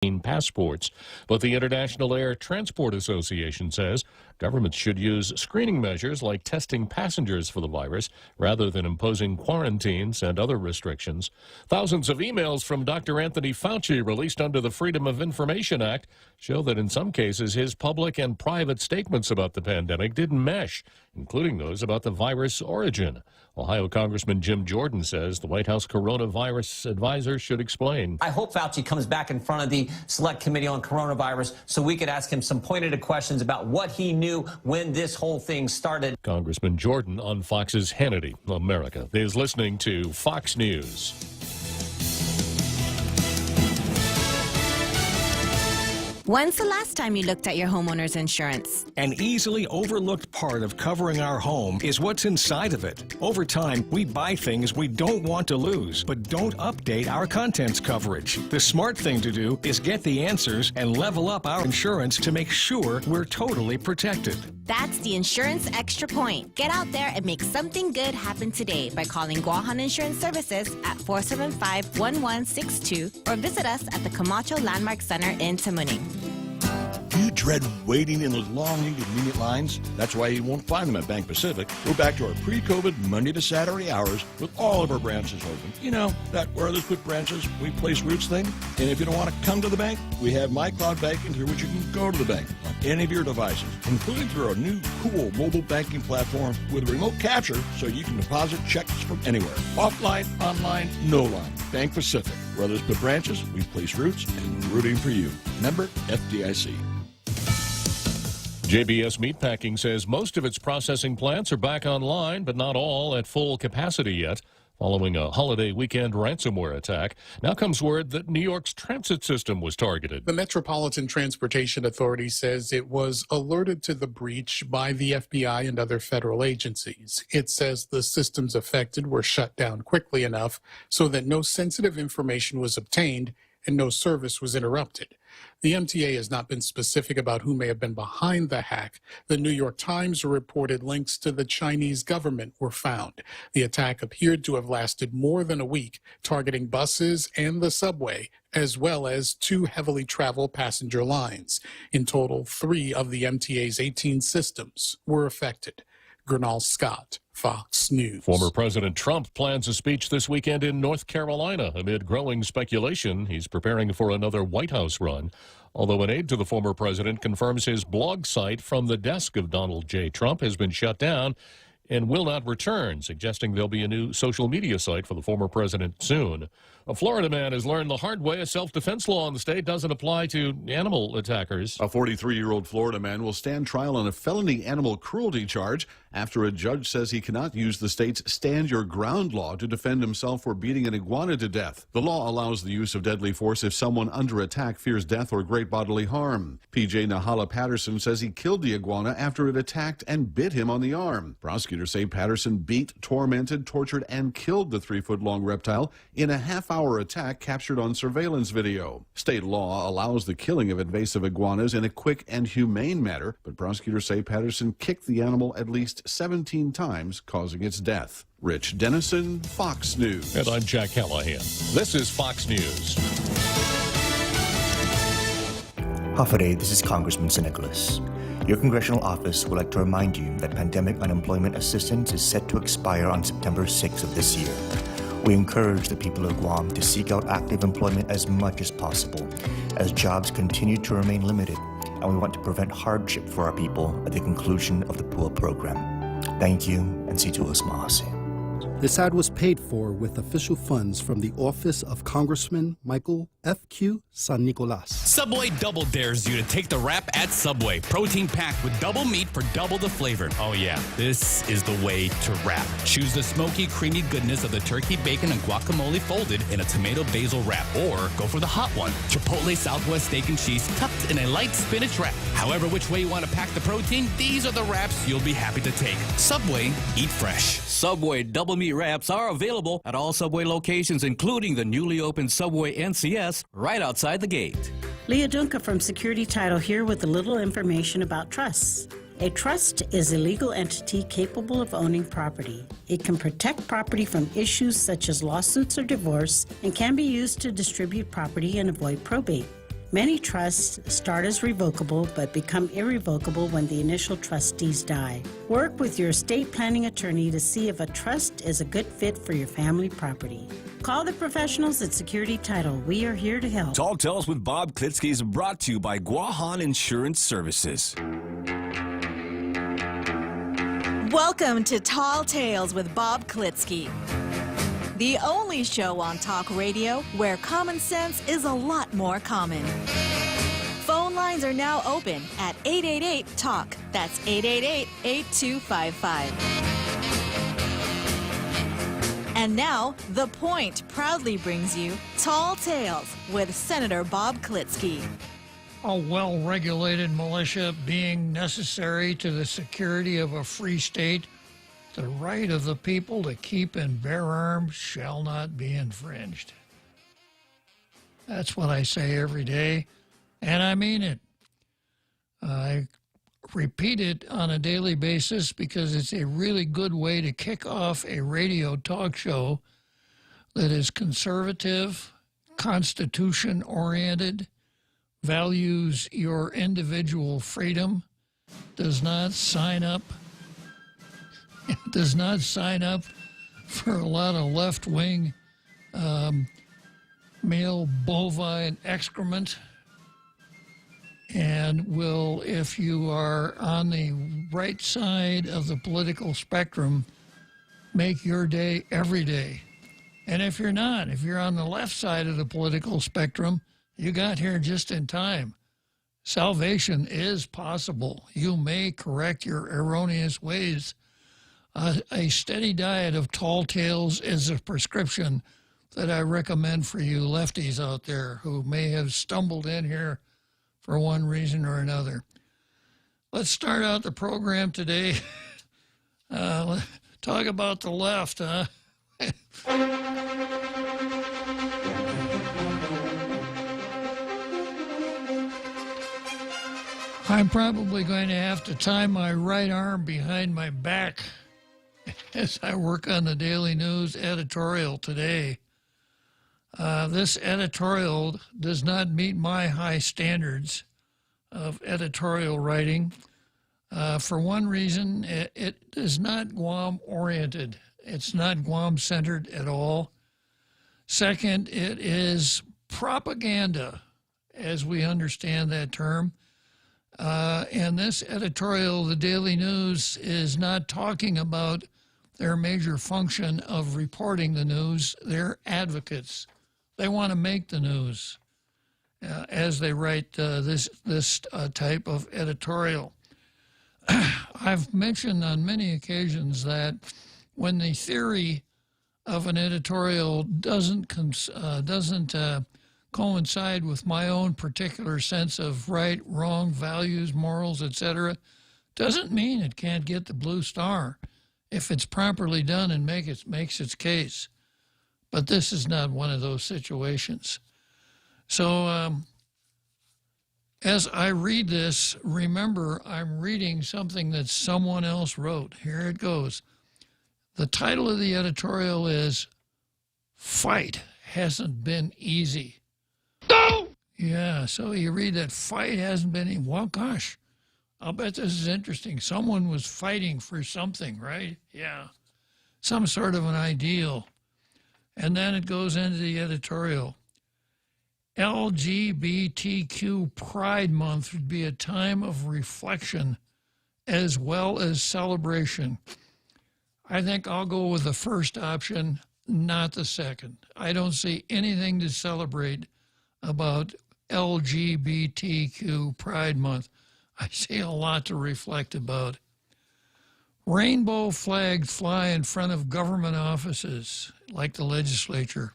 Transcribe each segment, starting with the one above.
passports. But the International Air Transport Association says governments should use screening measures like testing passengers for the virus rather than imposing quarantines and other restrictions. Thousands of emails from Dr. Anthony Fauci released under the Freedom of Information Act show that in some cases his public and private statements about the pandemic didn't mesh, including those about the virus origin. Ohio Congressman Jim Jordan says the White House coronavirus advisor should explain. I hope Fauci comes back in front of the Select Committee on Coronavirus so we could ask him some pointed questions about what he knew when this whole thing started. Congressman Jordan on Fox's Hannity. America is listening to Fox News. When's the last time you looked at your homeowner's insurance? An easily overlooked part of covering our home is what's inside of it. Over time, we buy things we don't want to lose, but don't update our contents coverage. The smart thing to do is get the answers and level up our insurance to make sure we're totally protected. That's the Insurance Extra Point. Get out there and make something good happen today by calling Guahan Insurance Services at 475-1162 or visit us at the Camacho Landmark Center in Tamuning. Do you dread waiting in those long, inconvenient lines? That's why you won't find them at Bank Pacific. We're back to our pre-COVID Monday to Saturday hours with all of our branches open. You know, that where others put branches, we place roots thing. And if you don't want to come to the bank, we have MyCloud Banking through which you can go to the bank on any of your devices, including through our new cool mobile banking platform with remote capture so you can deposit checks from anywhere. Offline, online, no line. Bank Pacific. Where others put branches, we place roots and rooting for you. Member FDIC. JBS Meatpacking says most of its processing plants are back online, but not all at full capacity yet. Following a holiday weekend ransomware attack, now comes word that New York's transit system was targeted. The Metropolitan Transportation Authority says it was alerted to the breach by the FBI and other federal agencies. It says the systems affected were shut down quickly enough so that no sensitive information was obtained and no service was interrupted. The MTA has not been specific about who may have been behind the hack. The New York Times reported links to the Chinese government were found. The attack appeared to have lasted more than a week, targeting buses and the subway, as well as 2 heavily traveled passenger lines. In total, 3 of the MTA's 18 systems were affected. Gernal Scott, Fox News. Former President Trump plans a speech this weekend in North Carolina amid growing speculation he's preparing for another White House run. Although an aide to the former president confirms his blog site from the desk of Donald J. Trump has been shut down and will not return, suggesting there'll be a new social media site for the former president soon. A Florida man has learned the hard way a self-defense law in the state doesn't apply to animal attackers. A 43-year-old Florida man will stand trial on a felony animal cruelty charge after a judge says he cannot use the state's Stand Your Ground law to defend himself for beating an iguana to death. The law allows the use of deadly force if someone under attack fears death or great bodily harm. P.J. Nahala Patterson says he killed the iguana after it attacked and bit him on the arm. Prosecutors say Patterson beat, tormented, tortured, and killed the 3-foot-long reptile in a half-hour attack captured on surveillance video. State law allows the killing of invasive iguanas in a quick and humane manner, but prosecutors say Patterson kicked the animal at least 17 times, causing its death. Rich Dennison, Fox News. And I'm Jack Callahan. This is Fox News. Hafade, this is Congressman Nicholas. Your congressional office would like to remind you that pandemic unemployment assistance is set to expire on September 6th of this year. We encourage the people of Guam to seek out active employment as much as possible, as jobs continue to remain limited, and we want to prevent hardship for our people at the conclusion of the PUA program. Thank you, and Situas Mahase. This ad was paid for with official funds from the office of Congressman Michael F.Q. San Nicolas. Subway double dares you to take the wrap at Subway. Protein packed with double meat for double the flavor. Oh yeah, this is the way to wrap. Choose the smoky, creamy goodness of the turkey, bacon, and guacamole folded in a tomato basil wrap. Or go for the hot one, Chipotle Southwest steak and cheese tucked in a light spinach wrap. However which way you want to pack the protein, these are the wraps you'll be happy to take. Subway, eat fresh. Subway double meat wraps are available at all Subway locations, including the newly opened Subway NCS right outside the gate. Leah Dunca from Security Title here with a little information about trusts. A trust is a legal entity capable of owning property. It can protect property from issues such as lawsuits or divorce and can be used to distribute property and avoid probate. Many trusts start as revocable but become irrevocable when the initial trustees die. Work with your estate planning attorney to see if a trust is a good fit for your family property. Call the professionals at Security Title. We are here to help. Tall Tales with Bob Klitzkie is brought to you by Guahan Insurance Services. Welcome to Tall Tales with Bob Klitzkie, the only show on talk radio where common sense is a lot more common. Phone lines are now open at 888-TALK. That's 888-8255. And now, The Point proudly brings you Tall Tales with Senator Bob Klitzkie. A well-regulated militia being necessary to the security of a free state, the right of the people to keep and bear arms shall not be infringed. That's what I say every day, and I mean it. I repeat it on a daily basis because it's a really good way to kick off a radio talk show that is conservative, Constitution-oriented, values your individual freedom, does not sign up for a lot of left-wing male bovine excrement, and will, if you are on the right side of the political spectrum, make your day every day. And if you're not, if you're on the left side of the political spectrum, you got here just in time. Salvation is possible. You may correct your erroneous ways. A steady diet of tall tales is a prescription that I recommend for you lefties out there who may have stumbled in here for one reason or another. Let's start out the program today. Talk about the left, huh? I'm probably going to have to tie my right arm behind my back as I work on the Daily News editorial today. This editorial does not meet my high standards of editorial writing. For one reason, it is not Guam-oriented. It's not Guam-centered at all. Second, it is propaganda, as we understand that term. And this editorial, the Daily News, is not talking about their major function of reporting the news. They're advocates. They want to make the news as they write this type of editorial. I've mentioned on many occasions that when the theory of an editorial doesn't coincide with my own particular sense of right, wrong, values, morals, etc., doesn't mean it can't get the blue star if it's properly done and makes its case. But this is not one of those situations. So as I read this, remember I'm reading something that someone else wrote. Here it goes. The title of the editorial is "Fight Hasn't Been Easy." No! Yeah, so you read that fight hasn't been easy. Well, gosh, I'll bet this is interesting. Someone was fighting for something, right? Yeah, some sort of an ideal. And then it goes into the editorial. LGBTQ Pride Month would be a time of reflection as well as celebration. I think I'll go with the first option, not the second. I don't see anything to celebrate about LGBTQ Pride Month. I see a lot to reflect about. Rainbow flags fly in front of government offices, like the legislature.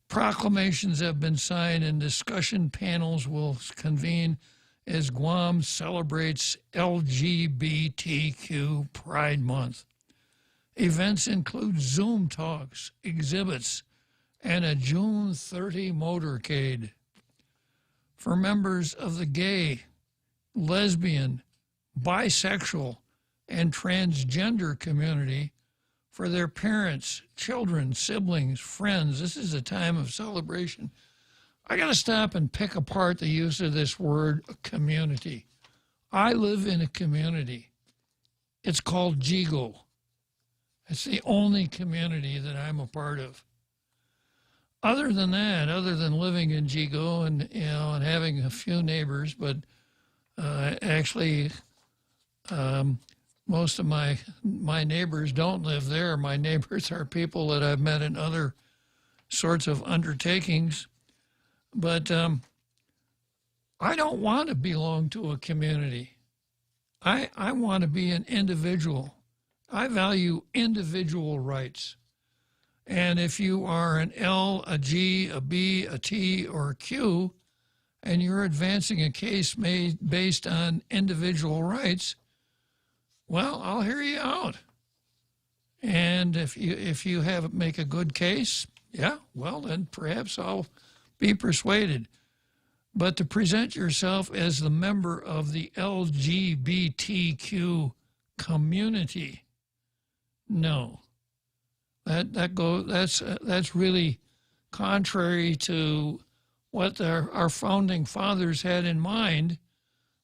Proclamations have been signed and discussion panels will convene as Guam celebrates LGBTQ Pride Month. Events include Zoom talks, exhibits, and a June 30 motorcade. For members of the gay, lesbian, bisexual, and transgender community, for their parents, children, siblings, friends. This is a time of celebration. I got to stop and pick apart the use of this word community. I live in a community. It's called Jigo. It's the only community that I'm a part of. Other than that, other than living in Jigo and and having a few neighbors, but actually most of my neighbors don't live there. My neighbors are people that I've met in other sorts of undertakings. But I don't want to belong to a community. I want to be an individual. I value individual rights. And if you are an L, a G, a B, a T, or a Q, and you're advancing a case made based on individual rights, well, I'll hear you out. And if you make a good case, yeah, well, then perhaps I'll be persuaded. But to present yourself as the member of the LGBTQ community, no. That's really contrary to what our founding fathers had in mind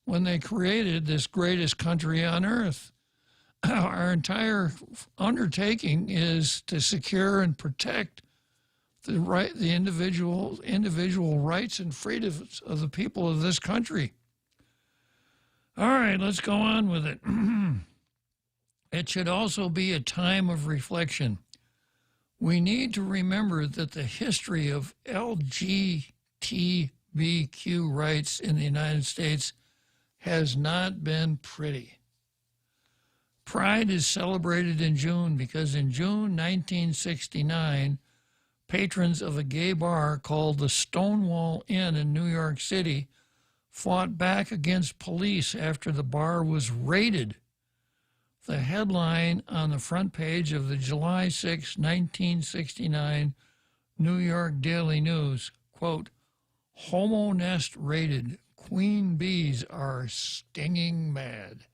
when they created this greatest country on earth. Our entire undertaking is to secure and protect the individual rights and freedoms of the people of this country. All right, let's go on with it. It should also be a time of reflection. We need to remember that the history of LGBTQ rights in the United States has not been pretty. Pride is celebrated in June because in June 1969, patrons of a gay bar called the Stonewall Inn in New York City fought back against police after the bar was raided. The headline on the front page of the July 6, 1969 New York Daily News, quote, "Homo nest raided. Queen bees are stinging mad."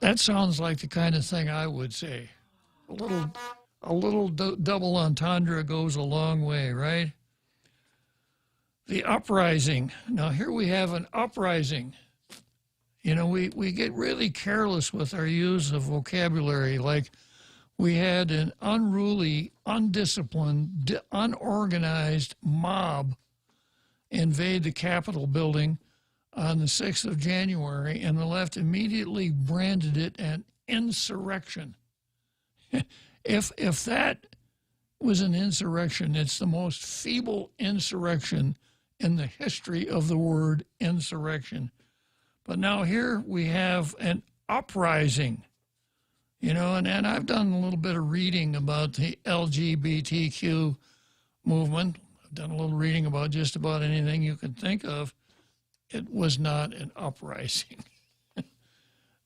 That sounds like the kind of thing I would say. A little double entendre goes a long way, right? The uprising. Now here we have an uprising. You know, we get really careless with our use of vocabulary. Like we had an unruly, undisciplined, unorganized mob invade the Capitol building on the 6th of January, and the left immediately branded it an insurrection. If that was an insurrection, it's the most feeble insurrection in the history of the word insurrection. But now here we have an uprising, you know, and I've done a little bit of reading about the LGBTQ movement. I've done a little reading about just about anything you can think of. It was not an uprising,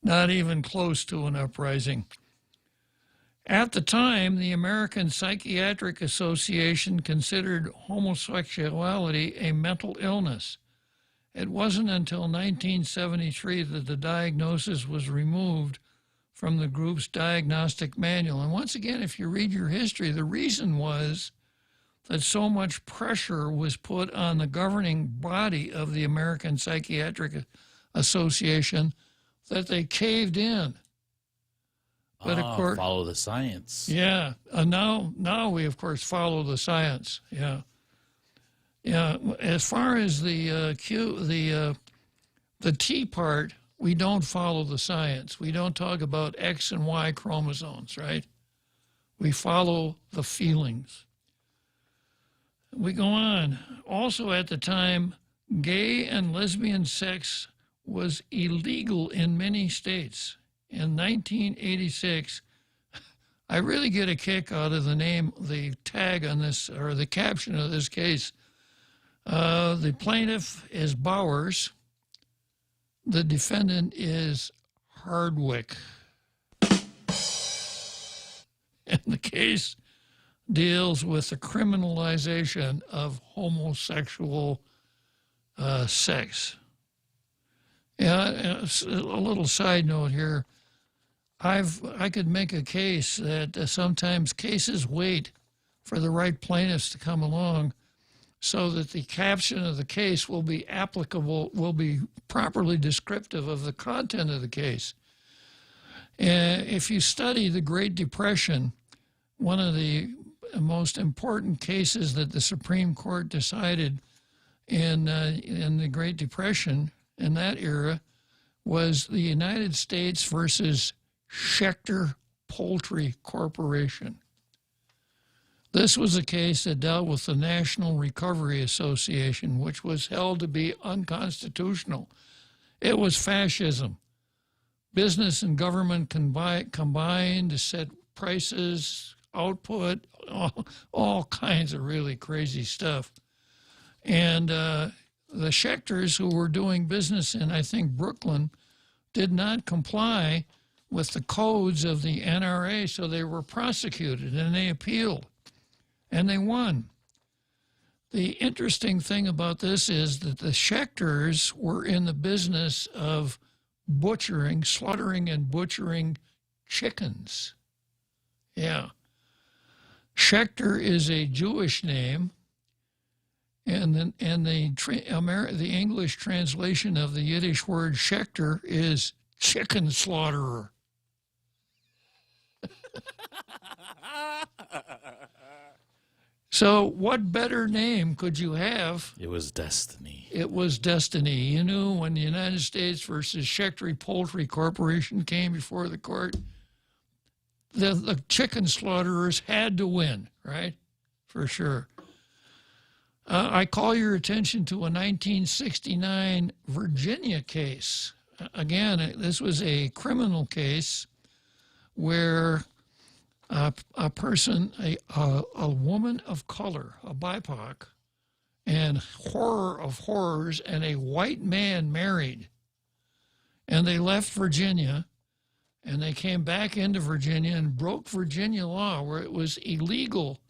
not even close to an uprising. At the time, the American Psychiatric Association considered homosexuality a mental illness. It wasn't until 1973 that the diagnosis was removed from the group's diagnostic manual. And once again, if you read your history, the reason was that so much pressure was put on the governing body of the American Psychiatric Association that they caved in. But of course, follow the science. Yeah. Now we, of course, follow the science. Yeah. Yeah. As far as the T part, we don't follow the science. We don't talk about X and Y chromosomes, right? We follow the feelings. We go on. Also at the time, gay and lesbian sex was illegal in many states. In 1986, I really get a kick out of the tag on this, or the caption of this case. The plaintiff is Bowers. The defendant is Hardwick. And the case deals with the criminalization of homosexual sex. Yeah, a little side note here. I could make a case that sometimes cases wait for the right plaintiffs to come along so that the caption of the case will be applicable, will be properly descriptive of the content of the case. If you study the Great Depression, one of the most important cases that the Supreme Court decided in the Great Depression in that era was the United States versus Schechter Poultry Corporation. This was a case that dealt with the National Recovery Association, which was held to be unconstitutional. It was fascism. Business and government combined to set prices, output, all kinds of really crazy stuff. And the Schechters, who were doing business in, I think, Brooklyn, did not comply with the codes of the NRA, so they were prosecuted and they appealed. And they won. The interesting thing about this is that the Schechters were in the business of slaughtering and butchering chickens. Yeah. Schechter is a Jewish name, and the English translation of the Yiddish word Schechter is chicken slaughterer. So what better name could you have? It was destiny. It was destiny. You knew when the United States versus Schechter Poultry Corporation came before the court, the chicken slaughterers had to win, right? For sure. I call your attention to a 1969 Virginia case. Again, this was a criminal case where a person, a woman of color, a BIPOC, and horror of horrors, and a white man married. And they left Virginia, and they came back into Virginia and broke Virginia law, where it was illegal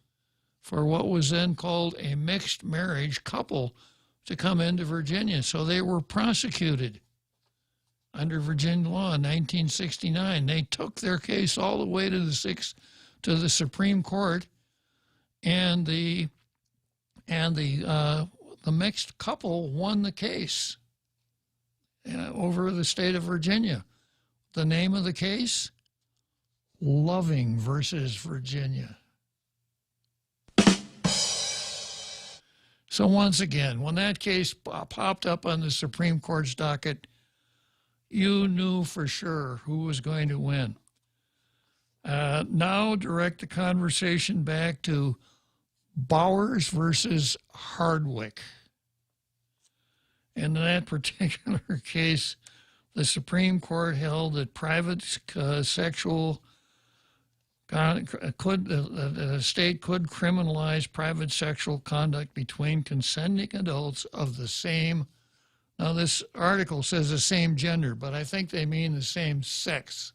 for what was then called a mixed marriage couple to come into Virginia. So they were prosecuted under Virginia law in 1969. They took their case all the way to the Supreme Court, and the mixed couple won the case over the state of Virginia. The name of the case? Loving versus Virginia. So once again, when that case popped up on the Supreme Court's docket, you knew for sure who was going to win. Now direct the conversation back to Bowers versus Hardwick. In that particular case, the Supreme Court held that private sexual the state could criminalize private sexual conduct between consenting adults of the same. Now, this article says the same gender, but I think they mean the same sex.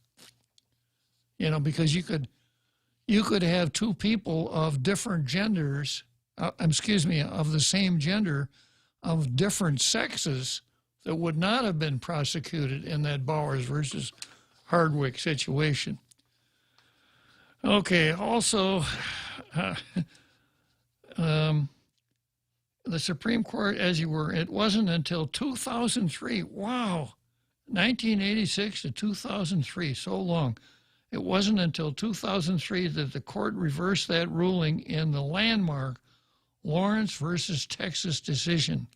You know, because you could have two people of different genders, of the same gender, of different sexes that would not have been prosecuted in that Bowers versus Hardwick situation. Okay, also, the Supreme Court, it wasn't until 2003, wow, 1986 to 2003, so long. It wasn't until 2003 that the court reversed that ruling in the landmark Lawrence versus Texas decision.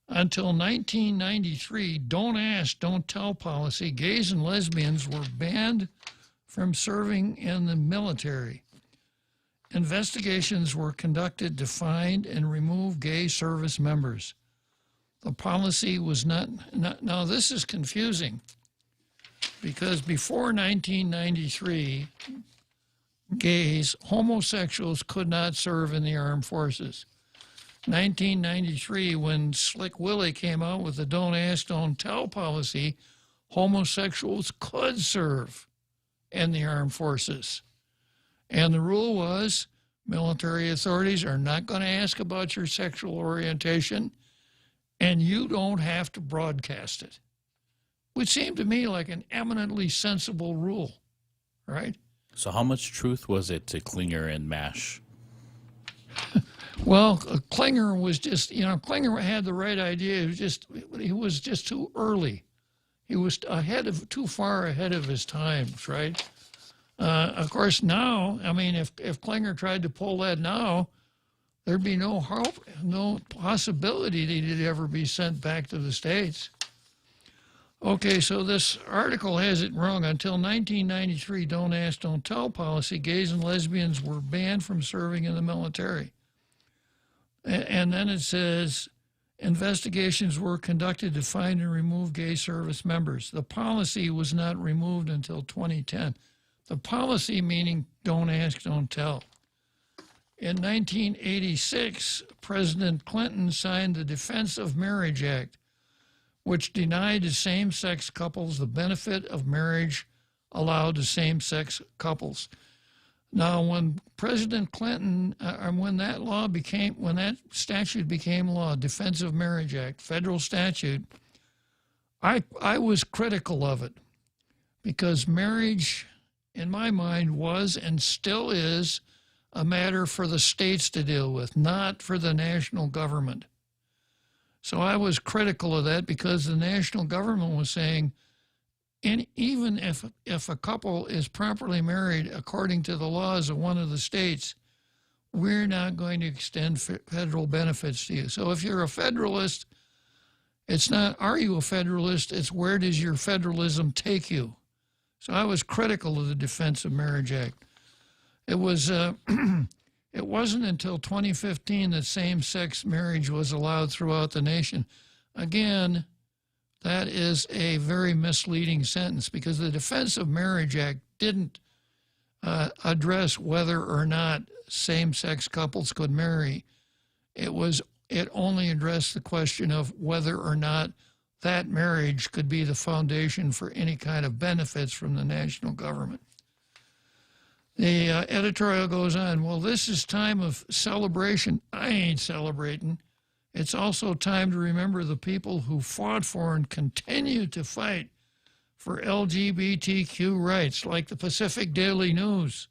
Until 1993, don't ask, don't tell policy, gays and lesbians were banned from serving in the military. Investigations were conducted to find and remove gay service members. The policy was not now this is confusing, because before 1993, homosexuals could not serve in the armed forces. 1993, when Slick Willie came out with the don't ask, don't tell policy, homosexuals could serve in the armed forces. And the rule was military authorities are not going to ask about your sexual orientation, and you don't have to broadcast it. Which seemed to me like an eminently sensible rule, right? So how much truth was it to Klinger and Mash? Well, Klinger was just, Klinger had the right idea. He was just too early. He was too far ahead of his times, right? Of course, now, I mean, if Klinger tried to pull that now, there'd be no hope, no possibility that he'd ever be sent back to the States. Okay, so this article has it wrong. Until 1993, Don't Ask, Don't Tell policy, gays and lesbians were banned from serving in the military. And then it says, investigations were conducted to find and remove gay service members. The policy was not removed until 2010. The policy meaning don't ask, don't tell. In 1986, President Clinton signed the Defense of Marriage Act, which denied to same-sex couples the benefit of marriage allowed to same-sex couples. Now, when President Clinton, when that statute became law, Defense of Marriage Act, federal statute, I was critical of it because marriage, in my mind, was and still is a matter for the states to deal with, not for the national government. So I was critical of that because the national government was saying, and even if a couple is properly married according to the laws of one of the states, we're not going to extend federal benefits to you. So if you're a federalist, it's not, are you a federalist? It's where does your federalism take you? So I was critical of the Defense of Marriage Act. It was, it wasn't until 2015 that same-sex marriage was allowed throughout the nation. Again, that is a very misleading sentence because the Defense of Marriage Act didn't address whether or not same-sex couples could marry. It only addressed the question of whether or not that marriage could be the foundation for any kind of benefits from the national government. The editorial goes on, well, this is time of celebration. I ain't celebrating. It's also time to remember the people who fought for and continue to fight for LGBTQ rights, like the Pacific Daily News.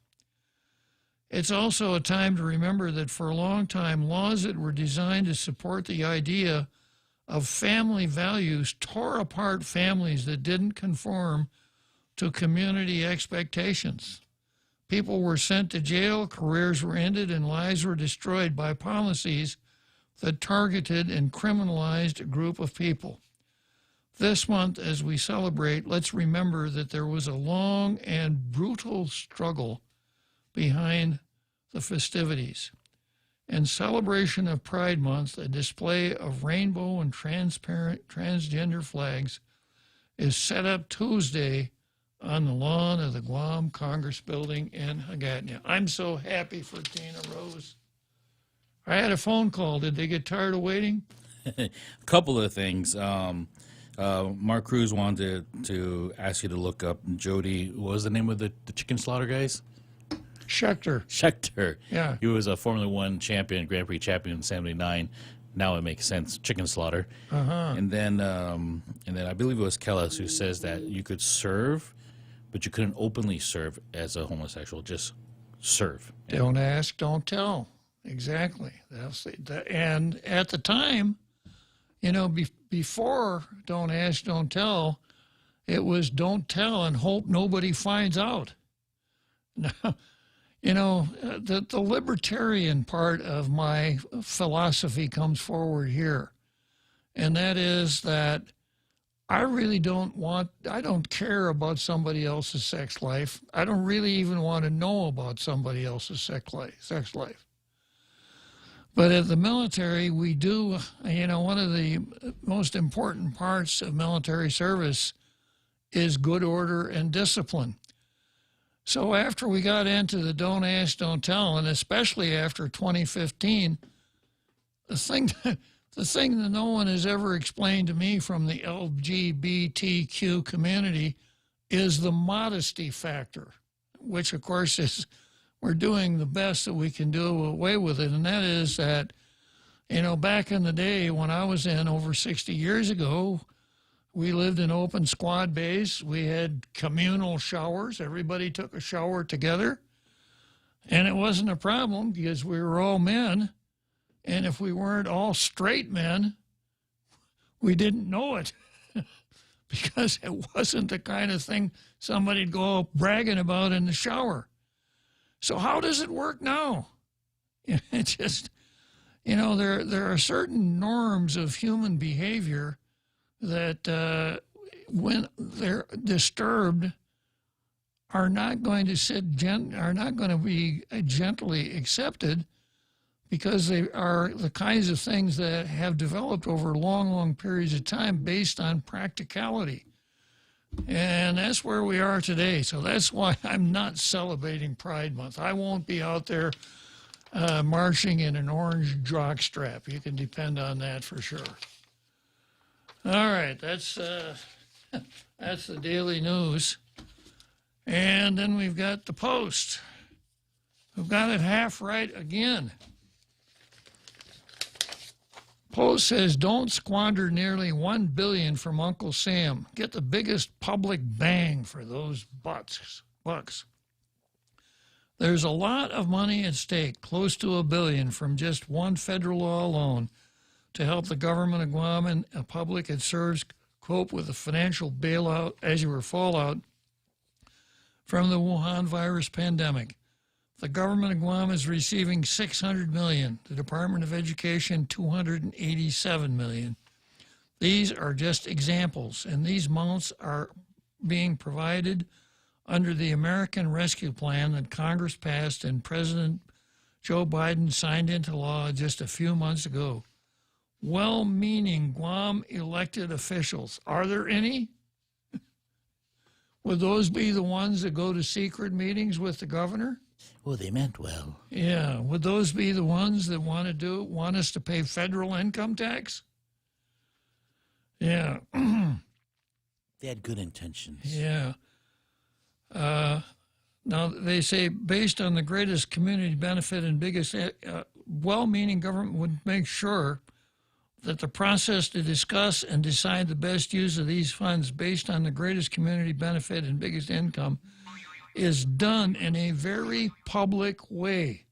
It's also a time to remember that for a long time, laws that were designed to support the idea of family values tore apart families that didn't conform to community expectations. People were sent to jail, careers were ended, and lives were destroyed by policies that targeted and criminalized a group of people. This month, as we celebrate, let's remember that there was a long and brutal struggle behind the festivities. In celebration of Pride Month, a display of rainbow and transparent transgender flags is set up Tuesday on the lawn of the Guam Congress Building in Hagatna. I'm so happy for Tina Rose. I had a phone call. Did they get tired of waiting? A couple of things. Mark Cruz wanted to ask you to look up Jody. What was the name of the chicken slaughter guys? Schechter. Yeah. He was a Formula One champion, Grand Prix champion in '79. Now it makes sense. Chicken slaughter. Uh-huh. And then I believe it was Kellis who says that you could serve, but you couldn't openly serve as a homosexual. Just serve. Don't ask, don't tell. Exactly. And at the time, before Don't Ask, Don't Tell, it was don't tell and hope nobody finds out. Now, the libertarian part of my philosophy comes forward here, and that is that I don't care about somebody else's sex life. I don't really even want to know about somebody else's sex life. But at the military, we do, one of the most important parts of military service is good order and discipline. So after we got into the Don't Ask, Don't Tell, and especially after 2015, the thing that no one has ever explained to me from the LGBTQ community is the modesty factor, which of course is we're doing the best that we can do away with it. And that is that, back in the day when I was in over 60 years ago, we lived in open squad bays. We had communal showers. Everybody took a shower together. And it wasn't a problem because we were all men. And if we weren't all straight men, we didn't know it because it wasn't the kind of thing somebody'd go bragging about in the shower. So how does it work now? It just, there are certain norms of human behavior that when they're disturbed are not going to be gently accepted, because they are the kinds of things that have developed over long, long periods of time based on practicality. And that's where we are today. So that's why I'm not celebrating Pride Month. I won't be out there marching in an orange jockstrap. You can depend on that for sure. All right, that's the Daily News. And then we've got the Post, who got it half right again. Post says, don't squander nearly $1 billion from Uncle Sam. Get the biggest public bang for those bucks. There's a lot of money at stake, close to $1 billion from just one federal law alone, to help the government of Guam and the public it serves cope with the financial bailout, fallout from the Wuhan virus pandemic. The government of Guam is receiving $600 million. The Department of Education, $287 million. These are just examples, and these amounts are being provided under the American Rescue Plan that Congress passed and President Joe Biden signed into law just a few months ago. Well-meaning Guam elected officials. Are there any? Would those be the ones that go to secret meetings with the governor? Well, they meant well. Yeah. Would those be the ones that want us to pay federal income tax? Yeah. They had good intentions. Yeah. Now, they say, based on the greatest community benefit and biggest, well-meaning government would make sure that the process to discuss and decide the best use of these funds based on the greatest community benefit and biggest income is done in a very public way.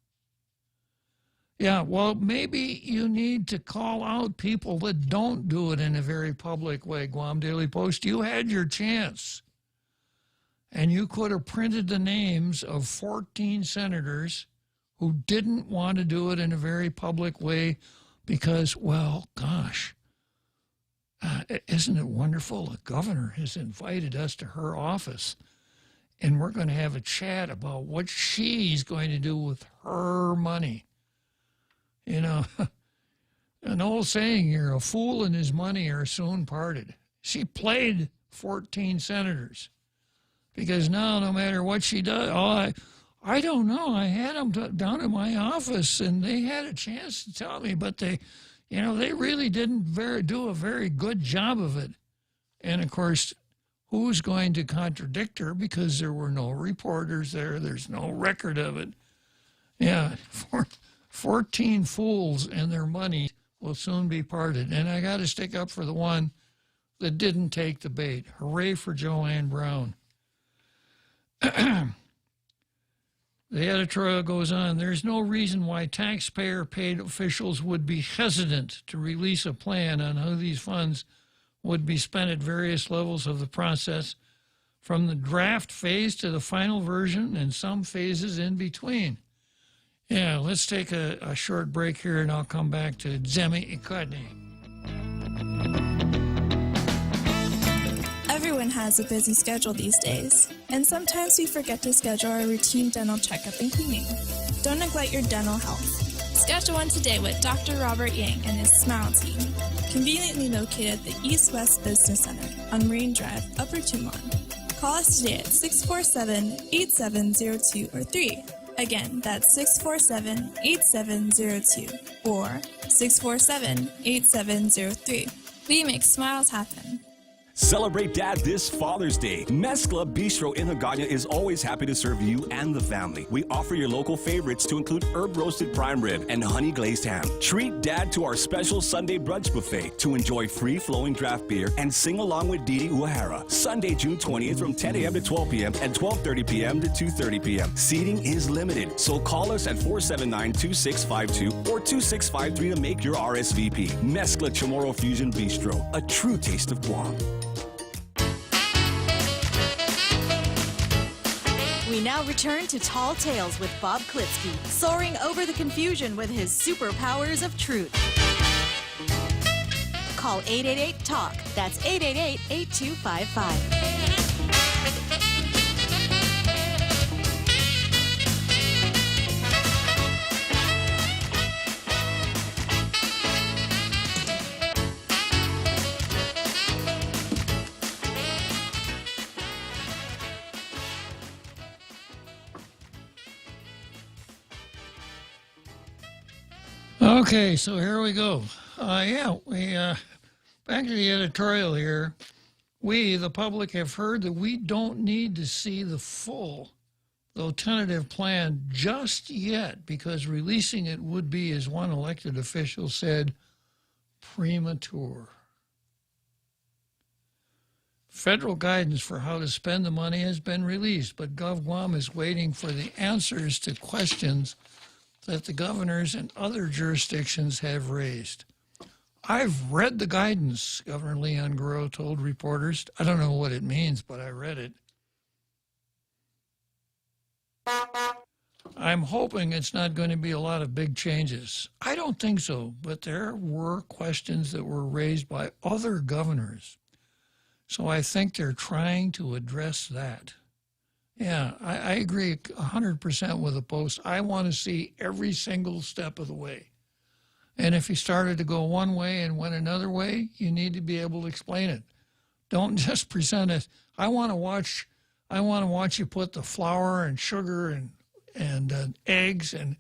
Yeah, well, maybe you need to call out people that don't do it in a very public way, Guam Daily Post. You had your chance. And you could have printed the names of 14 senators who didn't want to do it in a very public way because, well, gosh, isn't it wonderful? The governor has invited us to her office, and we're going to have a chat about what she's going to do with her money. You know, an old saying here, a fool and his money are soon parted. She played 14 senators. Because now, no matter what she does, I don't know. I had them down in my office, and they had a chance to tell me, but they really didn't do a very good job of it. And, of course, who's going to contradict her because there were no reporters there. There's no record of it. Yeah, 14 fools and their money will soon be parted. And I got to stick up for the one that didn't take the bait. Hooray for Joanne Brown. The editorial goes on, there's no reason why taxpayer-paid officials would be hesitant to release a plan on how these funds would be spent at various levels of the process, from the draft phase to the final version and some phases in between. Yeah, let's take a short break here, and I'll come back to Zemi Ikadni. Everyone has a busy schedule these days, and sometimes we forget to schedule our routine dental checkup and cleaning. Don't neglect your dental health. Schedule one today with Dr. Robert Yang and his Smile Team, conveniently located at the East West Business Center on Marine Drive, Upper Tumon. Call us today at 647-8702 or 3. Again, that's 647-8702 or 647-8703. We make smiles happen. Celebrate Dad this Father's Day. Mezcla Bistro in Hagana is always happy to serve you and the family. We offer your local favorites to include herb roasted prime rib and honey glazed ham. Treat Dad to our special Sunday brunch buffet to enjoy free-flowing draft beer and sing along with Didi Uehara. Sunday, June 20th from 10 a.m. to 12 p.m. and 12:30 p.m. to 2:30 p.m. Seating is limited, so call us at 479-2652 or 2653 to make your RSVP. Mezcla Chamorro Fusion Bistro, a true taste of Guam. We now return to Tall Tales with Bob Klitzkie, soaring over the confusion with his superpowers of truth. Call 888-TALK. That's 888-8255. Okay, so here we go. Back to the editorial here. We, the public, have heard that we don't need to see the full, though tentative plan just yet, because releasing it would be, as one elected official said, premature. Federal guidance for how to spend the money has been released, but GovGuam is waiting for the answers to questions that the governors and other jurisdictions have raised. I've read the guidance, Governor Leon Guerrero told reporters. I don't know what it means, but I read it. I'm hoping it's not going to be a lot of big changes. I don't think so, but there were questions that were raised by other governors. So I think they're trying to address that. Yeah, I agree 100% with the Post. I want to see every single step of the way. And if you started to go one way and went another way, you need to be able to explain it. Don't just present it. I want to watch you put the flour and sugar and eggs and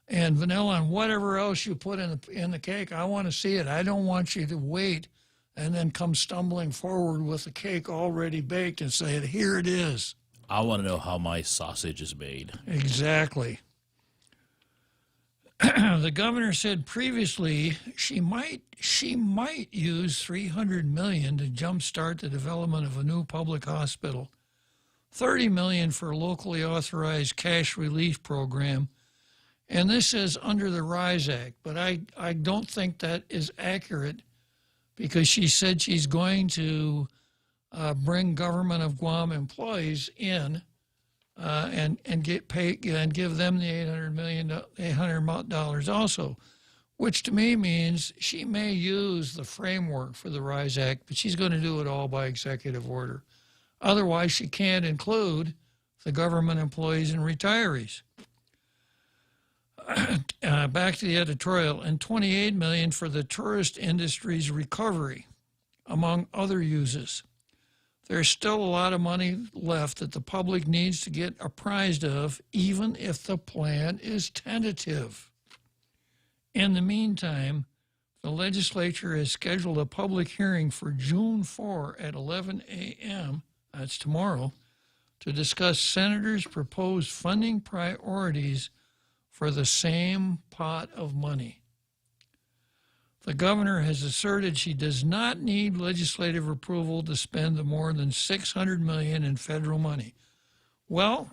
vanilla and whatever else you put in the cake. I want to see it. I don't want you to wait and then come stumbling forward with the cake already baked and say, here it is. I want to know how my sausage is made. Exactly. The governor said previously she might use $300 million to jumpstart the development of a new public hospital, $30 million for a locally authorized cash relief program, and this is under the RISE Act. But I don't think that is accurate, because she said she's going to bring government of Guam employees in and get paid and give them the $800 also, which to me means she may use the framework for the RISE Act, but she's going to do it all by executive order. Otherwise, she can't include the government employees and retirees. Back to the editorial, and $28 million for the tourist industry's recovery, among other uses. There's still a lot of money left that the public needs to get apprised of, even if the plan is tentative. In the meantime, the legislature has scheduled a public hearing for June 4 at 11 a.m., that's tomorrow, to discuss senators' proposed funding priorities for the same pot of money. The governor has asserted she does not need legislative approval to spend the more than $600 million in federal money. Well,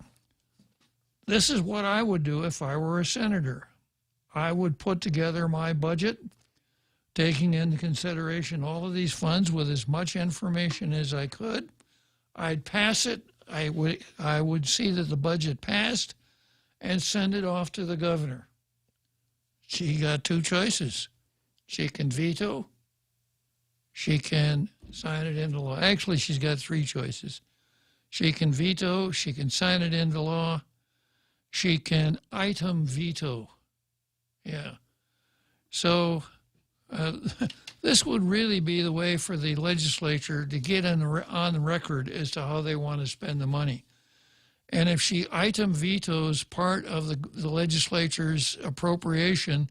this is what I would do if I were a senator. I would put together my budget, taking into consideration all of these funds with as much information as I could. I'd pass it. I would see that the budget passed and send it off to the governor. She got two choices. She can veto, she can sign it into law. Actually, she's got three choices. She can veto, she can sign it into law, she can item veto. Yeah. So this would really be the way for the legislature to get on the record as to how they want to spend the money. And if she item vetoes part of the legislature's appropriation,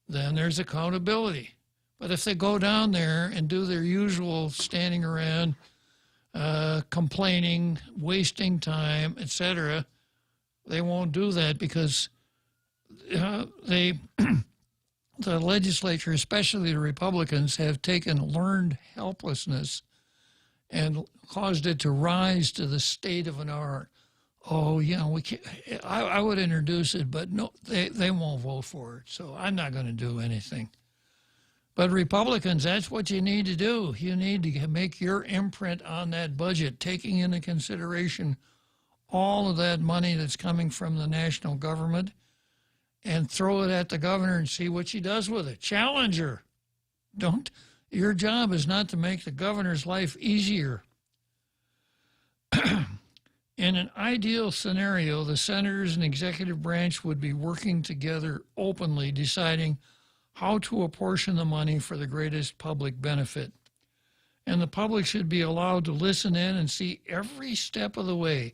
then there's accountability. But if they go down there and do their usual standing around, complaining, wasting time, etc., they won't do that because the legislature, especially the Republicans, have taken learned helplessness and caused it to rise to the state of an art. Oh, yeah, we can't. I would introduce it, but no, they won't vote for it. So I'm not going to do anything. But Republicans, that's what you need to do. You need to make your imprint on that budget, taking into consideration all of that money that's coming from the national government, and throw it at the governor and see what she does with it. Challenge her. Your job is not to make the governor's life easier. In an ideal scenario, the senators and executive branch would be working together openly, deciding how to apportion the money for the greatest public benefit. And the public should be allowed to listen in and see every step of the way,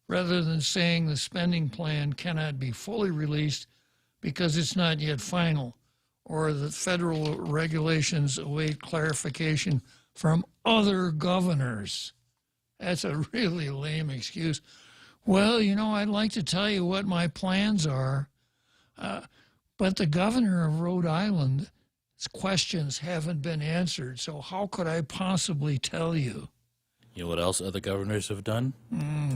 rather than saying the spending plan cannot be fully released because it's not yet final, or the federal regulations await clarification from other governors. That's a really lame excuse. Well, I'd like to tell you what my plans are, but the governor of Rhode Island's questions haven't been answered, so how could I possibly tell you? You know what else other governors have done?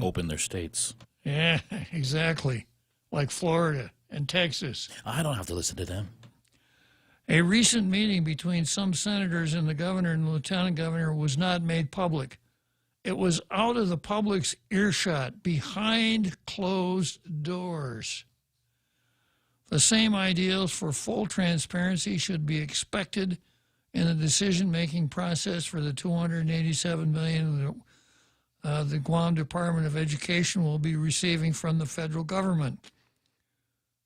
Open their states. Yeah, exactly. Like Florida and Texas. I don't have to listen to them. A recent meeting between some senators and the governor and the lieutenant governor was not made public. It was out of the public's earshot, behind closed doors. The same ideals for full transparency should be expected in the decision-making process for the $287 million the Guam Department of Education will be receiving from the federal government.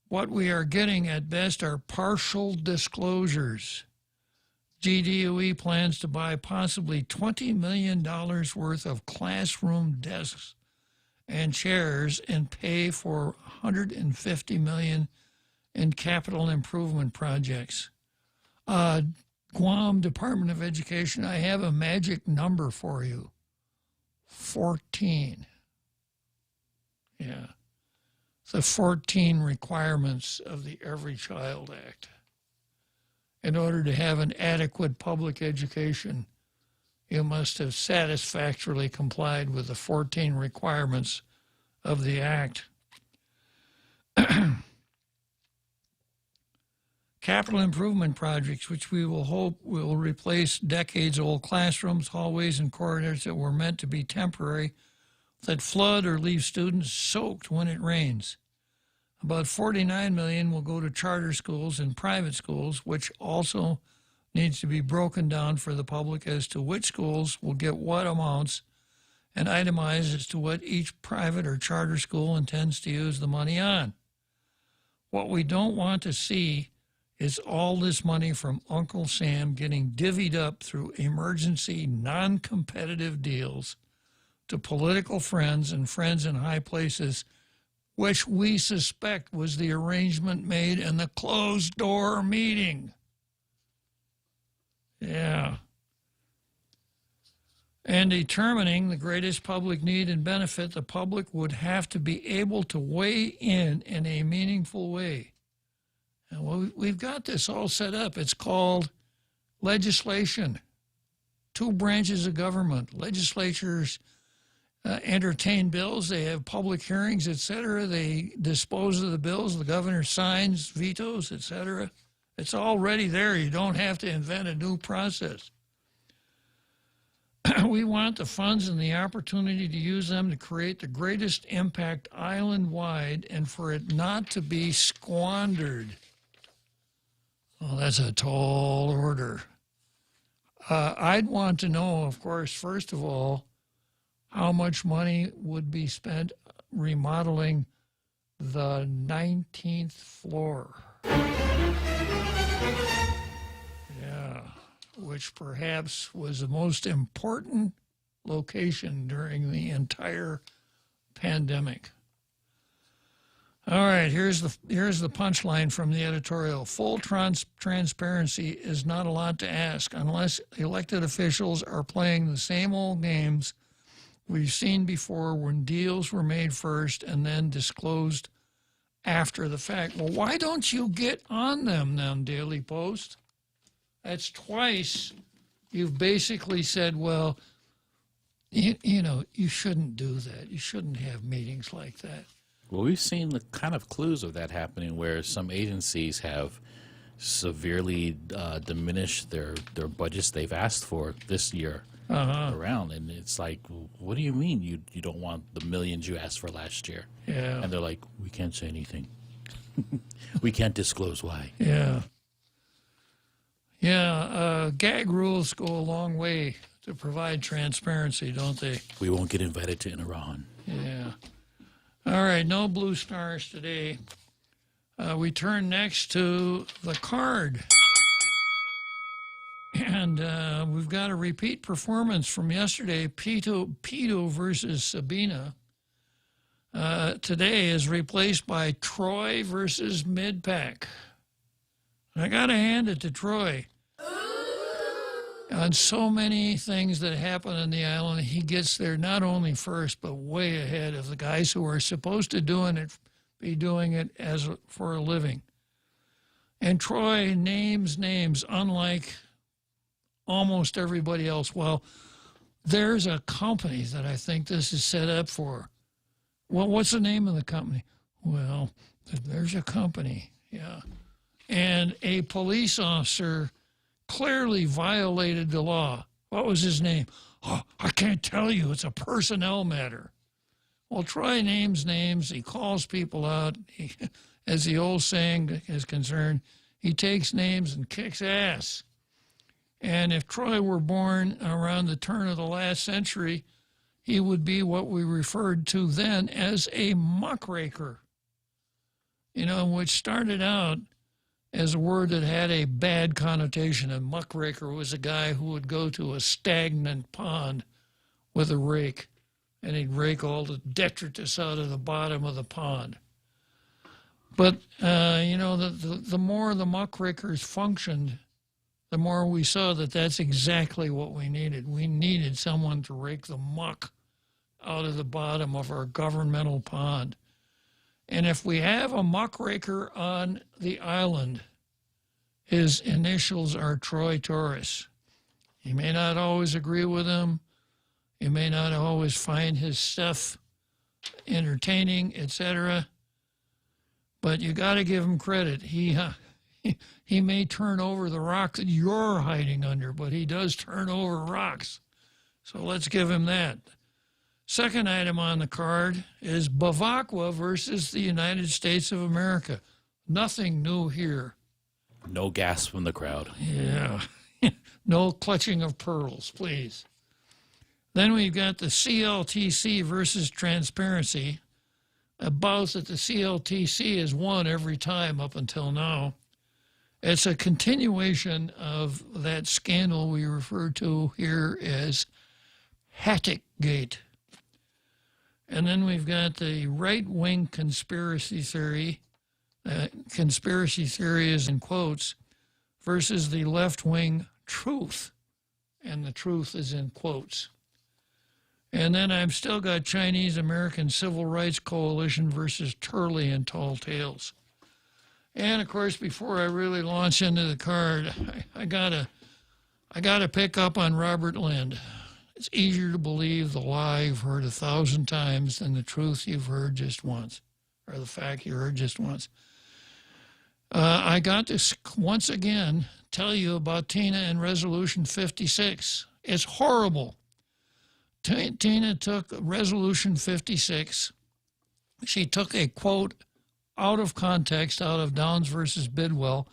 What we are getting at best are partial disclosures. GDOE plans to buy possibly $20 million worth of classroom desks and chairs and pay for $150 million in capital improvement projects. Guam Department of Education, I have a magic number for you. 14. Yeah. The 14 requirements of the Every Child Act. In order to have an adequate public education, you must have satisfactorily complied with the 14 requirements of the Act. Capital improvement projects, which we will hope will replace decades-old classrooms, hallways, and corridors that were meant to be temporary, that flood or leave students soaked when it rains. About $49 million will go to charter schools and private schools, which also needs to be broken down for the public as to which schools will get what amounts and itemized as to what each private or charter school intends to use the money on. What we don't want to see is all this money from Uncle Sam getting divvied up through emergency, non-competitive deals to political friends and friends in high places, which we suspect was the arrangement made in the closed-door meeting. Yeah. And determining the greatest public need and benefit, the public would have to be able to weigh in a meaningful way. And we've got this all set up. It's called legislation. Two branches of government. Legislatures entertain bills. They have public hearings, etc. They dispose of the bills. The governor signs, vetoes, etc. It's already there. You don't have to invent a new process. We want the funds and the opportunity to use them to create the greatest impact island-wide and for it not to be squandered. Well, that's a tall order. I'd want to know, of course, first of all, how much money would be spent remodeling the 19th floor. Yeah, which perhaps was the most important location during the entire pandemic. All right, here's the punchline from the editorial. Full transparency is not a lot to ask unless elected officials are playing the same old games we've seen before when deals were made first and then disclosed after the fact. Well, why don't you get on them now, Daily Post? That's twice you've basically said, well, you know, you shouldn't do that. You shouldn't have meetings like that. Well, we've seen the kind of clues of that happening where some agencies have severely diminished their budgets they've asked for this year around. And it's like, what do you mean you don't want the millions you asked for last year? Yeah. And they're like, we can't say anything. We can't disclose why. Yeah. Yeah, gag rules go a long way to provide transparency, don't they? We won't get invited to Iran. Yeah. All right, no blue stars today. We turn next to the card. And we've got a repeat performance from yesterday, Pito versus Sabina. Today is replaced by Troy versus Midpack. I got to hand it to Troy. On so many things that happen on the island, he gets there not only first, but way ahead of the guys who are supposed to be doing it as for a living. And Troy names names, unlike almost everybody else. Well, there's a company that I think this is set up for. Well, what's the name of the company? Well, there's a company, yeah. And a police officer clearly violated the law. What was his name? Oh, I can't tell you. It's a personnel matter. Well, Troy names names. He calls people out. As the old saying is concerned, he takes names and kicks ass. And if Troy were born around the turn of the last century, he would be what we referred to then as a muckraker, you know, which started out as a word that had a bad connotation. A muckraker was a guy who would go to a stagnant pond with a rake, and he'd rake all the detritus out of the bottom of the pond. But, you know, the more the muckrakers functioned, the more we saw that that's exactly what we needed. We needed someone to rake the muck out of the bottom of our governmental pond. And if we have a muckraker on the island, his initials are Troy Torres. You may not always agree with him. You may not always find his stuff entertaining, etc. But you got to give him credit. He may turn over the rock that you're hiding under, but he does turn over rocks. So let's give him that. Second item on the card is Bavakwa versus the United States of America. Nothing new here. No gas from the crowd. Yeah. No clutching of pearls, please. Then we've got the CLTC versus transparency. A bout that the CLTC has won every time up until now. It's a continuation of that scandal we refer to here as Hattick-gate. And then we've got the right-wing conspiracy theory. Conspiracy theory is in quotes, versus the left-wing truth. And the truth is in quotes. And then I've still got Chinese-American Civil Rights Coalition versus Turley and Tall Tales. And, of course, before I really launch into the card, I gotta pick up on Robert Lind. It's easier to believe the lie you've heard 1,000 times than the truth you've heard just once, or the fact you heard just once. I got to once again tell you about Tina and Resolution 56. It's horrible. Tina took Resolution 56. She took a quote out of context, out of Downs versus Bidwell,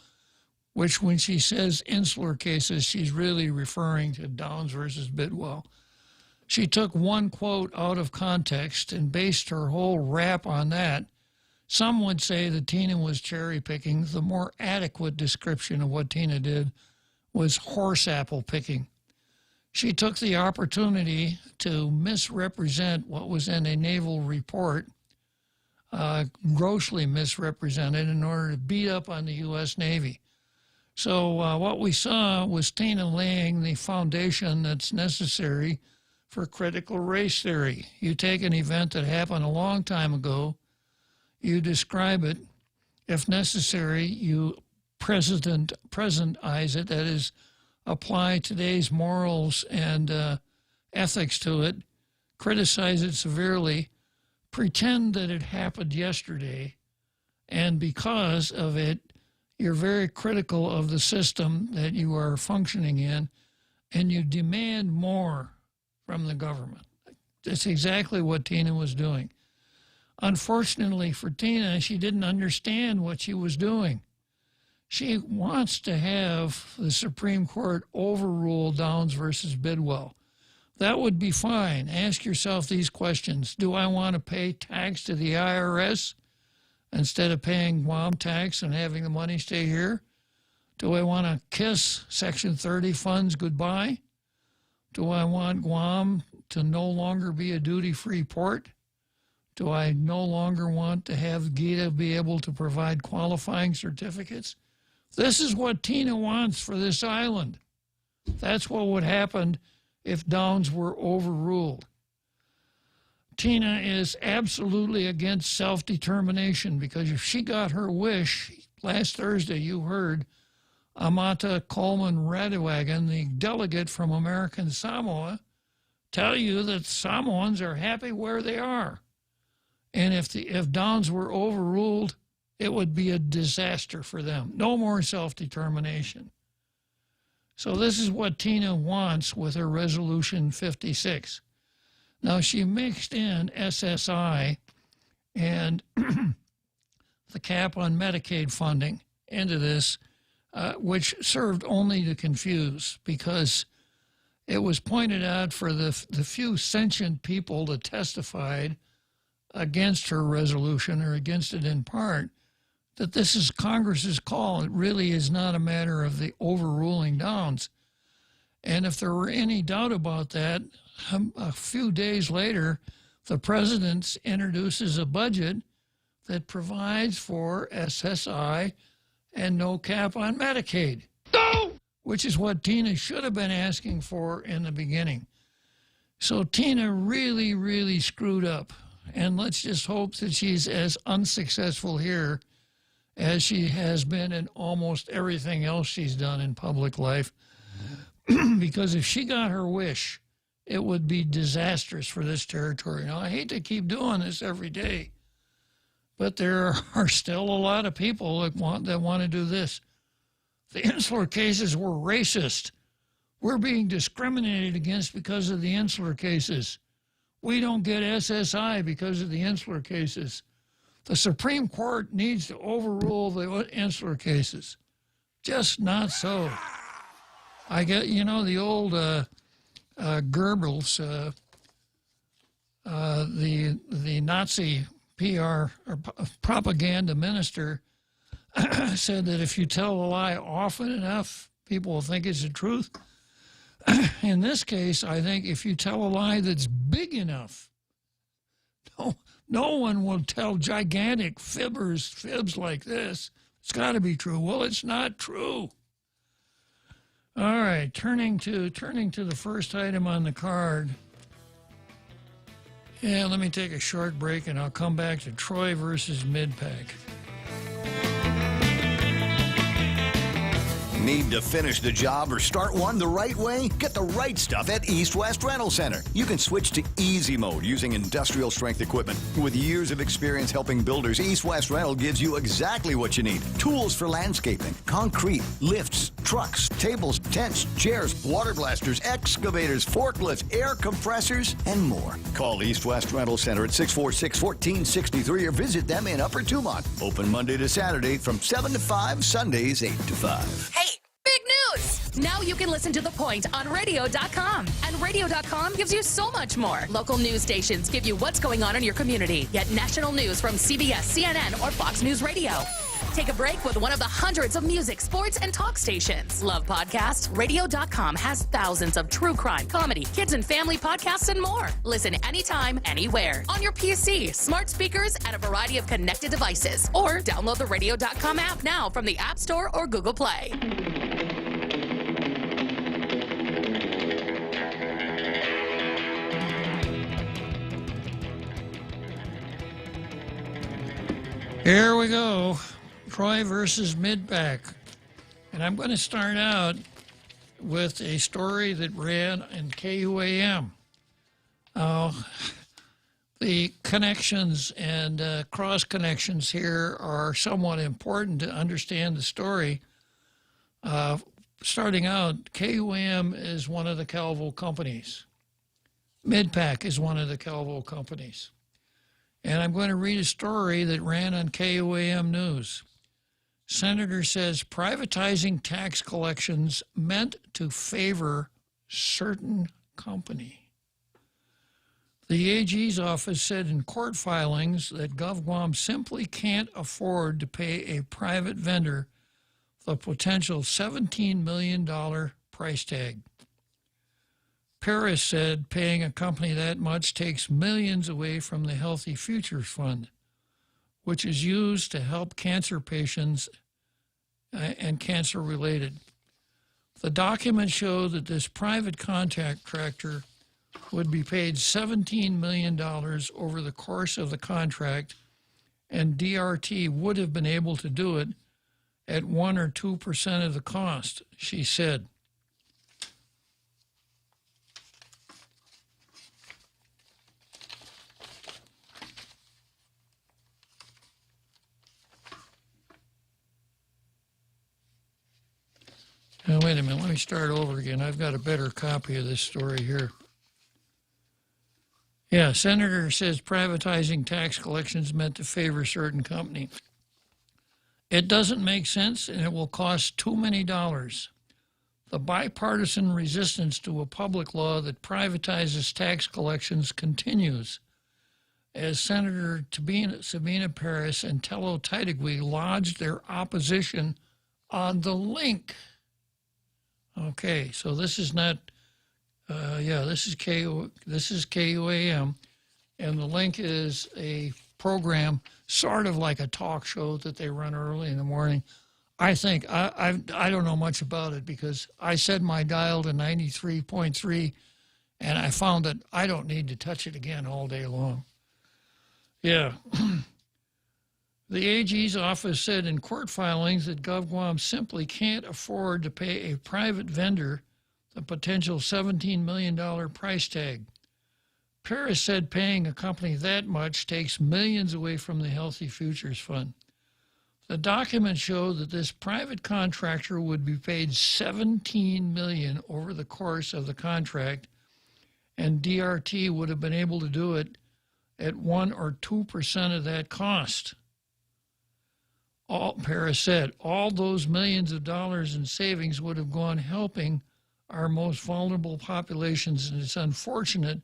which when she says insular cases, she's really referring to Downs versus Bidwell. She took one quote out of context and based her whole rap on that. Some would say that Tina was cherry picking. The more adequate description of what Tina did was horse apple picking. She took the opportunity to misrepresent what was in a naval report grossly misrepresented in order to beat up on the U.S. Navy. So what we saw was Tina laying the foundation that's necessary for critical race theory. You take an event that happened a long time ago, you describe it, if necessary, you presentize it, that is, apply today's morals and ethics to it, criticize it severely, pretend that it happened yesterday, and because of it, you're very critical of the system that you are functioning in, and you demand more from the government. That's exactly what Tina was doing. Unfortunately for Tina, she didn't understand what she was doing. She wants to have the Supreme Court overrule Downs versus Bidwell. That would be fine. Ask yourself these questions. Do I want to pay tax to the IRS instead of paying Guam tax and having the money stay here? Do I want to kiss Section 30 funds goodbye? Do I want Guam to no longer be a duty-free port? Do I no longer want to have GITA be able to provide qualifying certificates? This is what Tina wants for this island. That's what would happen if Downs were overruled. Tina is absolutely against self-determination because if she got her wish, last Thursday you heard Amata Coleman Radewagen, the delegate from American Samoa, tell you that Samoans are happy where they are. And if Downs were overruled, it would be a disaster for them. No more self-determination. So this is what Tina wants with her Resolution 56. Now, she mixed in SSI and the cap on Medicaid funding into this, which served only to confuse, because it was pointed out for the few sentient people that testified against her resolution, or against it in part, that this is Congress's call. It really is not a matter of the overruling Downs. And if there were any doubt about that, a few days later, the president introduces a budget that provides for SSI and no cap on Medicaid, which is what Tina should have been asking for in the beginning. So Tina really, really screwed up. And let's just hope that she's as unsuccessful here as she has been in almost everything else she's done in public life. Because if she got her wish, it would be disastrous for this territory. Now, I hate to keep doing this every day, but there are still a lot of people that want to do this. The insular cases were racist. We're being discriminated against because of the insular cases. We don't get SSI because of the insular cases. The Supreme Court needs to overrule the insular cases. Just not so. I get, the old Goebbels, the Nazi PR or propaganda minister, said that if you tell a lie often enough, people will think it's the truth. In this case, I think if you tell a lie that's big enough, no one will tell gigantic fibs like this. It's got to be true. Well, it's not true. All right, turning to the first item on the card. Yeah, let me take a short break, and I'll come back to Troy versus Midpack. Need to finish the job or start one the right way? Get the right stuff at East West Rental Center. You can switch to easy mode using industrial strength equipment. With years of experience helping builders, East West Rental gives you exactly what you need. Tools for landscaping, concrete, lifts, trucks, tables, tents, chairs, water blasters, excavators, forklifts, air compressors, and more. Call East West Rental Center at 646-1463 or visit them in Upper Tumont. Open Monday to Saturday from 7 to 5, Sundays 8 to 5. Hey! Big news! Now you can listen to The Point on radio.com. And radio.com gives you so much more. Local news stations give you what's going on in your community. Get national news from CBS, CNN, or Fox News Radio. Take a break with one of the hundreds of music, sports, and talk stations. Love podcasts? Radio.com has thousands of true crime, comedy, kids and family podcasts, and more. Listen anytime, anywhere. On your PC, smart speakers, and a variety of connected devices. Or download the Radio.com app now from the App Store or Google Play. Here we go. Troy versus Midpack. And I'm going to start out with a story that ran in KUAM. The connections and cross connections here are somewhat important to understand the story. Starting out, KUAM is one of the Calvo companies. Midpack is one of the Calvo companies. And I'm going to read a story that ran on KUAM News. Senator says privatizing tax collections meant to favor certain company. The AG's office said in court filings that GovGuam simply can't afford to pay a private vendor the potential $17 million price tag. Paris said paying a company that much takes millions away from the Healthy Futures Fund, which is used to help cancer patients and cancer-related. The documents show that this private contractor would be paid $17 million over the course of the contract, and DRT would have been able to do it at 1 or 2% of the cost, she said. Now, wait a minute, let me start over again. I've got a better copy of this story here. Yeah, Senator says privatizing tax collections meant to favor certain company. It doesn't make sense, and it will cost too many dollars. The bipartisan resistance to a public law that privatizes tax collections continues, as Senator Sabina Paris and Tello Taitigui lodged their opposition on the link. Okay, so this is not, this is KUAM, and the link is a program sort of like a talk show that they run early in the morning. I think, I don't know much about it because I set my dial to 93.3 and I found that I don't need to touch it again all day long. Yeah. The AG's office said in court filings that GovGuam simply can't afford to pay a private vendor the potential $17 million price tag. Paris said paying a company that much takes millions away from the Healthy Futures Fund. The documents show that this private contractor would be paid $17 million over the course of the contract, and DRT would have been able to do it at 1 or 2% of that cost. Paris said, all those millions of dollars in savings would have gone helping our most vulnerable populations, and it's unfortunate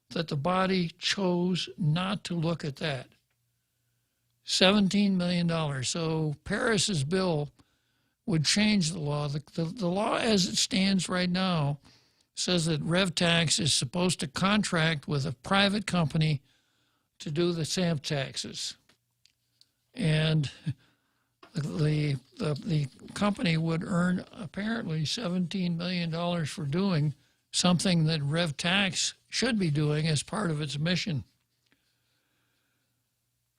that the body chose not to look at that. $17 million. So Paris's bill would change the law. The law as it stands right now says that RevTax is supposed to contract with a private company to do the stamp taxes. And the company would earn apparently $17 million for doing something that RevTax should be doing as part of its mission.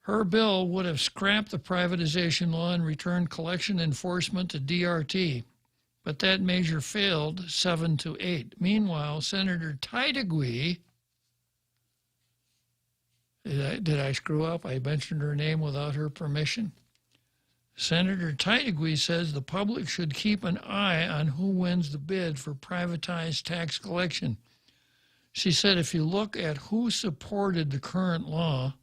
Her bill would have scrapped the privatization law and returned collection enforcement to DRT, but that measure failed 7-8. Meanwhile, Senator Taitigui, did I screw up? I mentioned her name without her permission. Senator Taitigui says the public should keep an eye on who wins the bid for privatized tax collection. She said if you look at who supported the current law,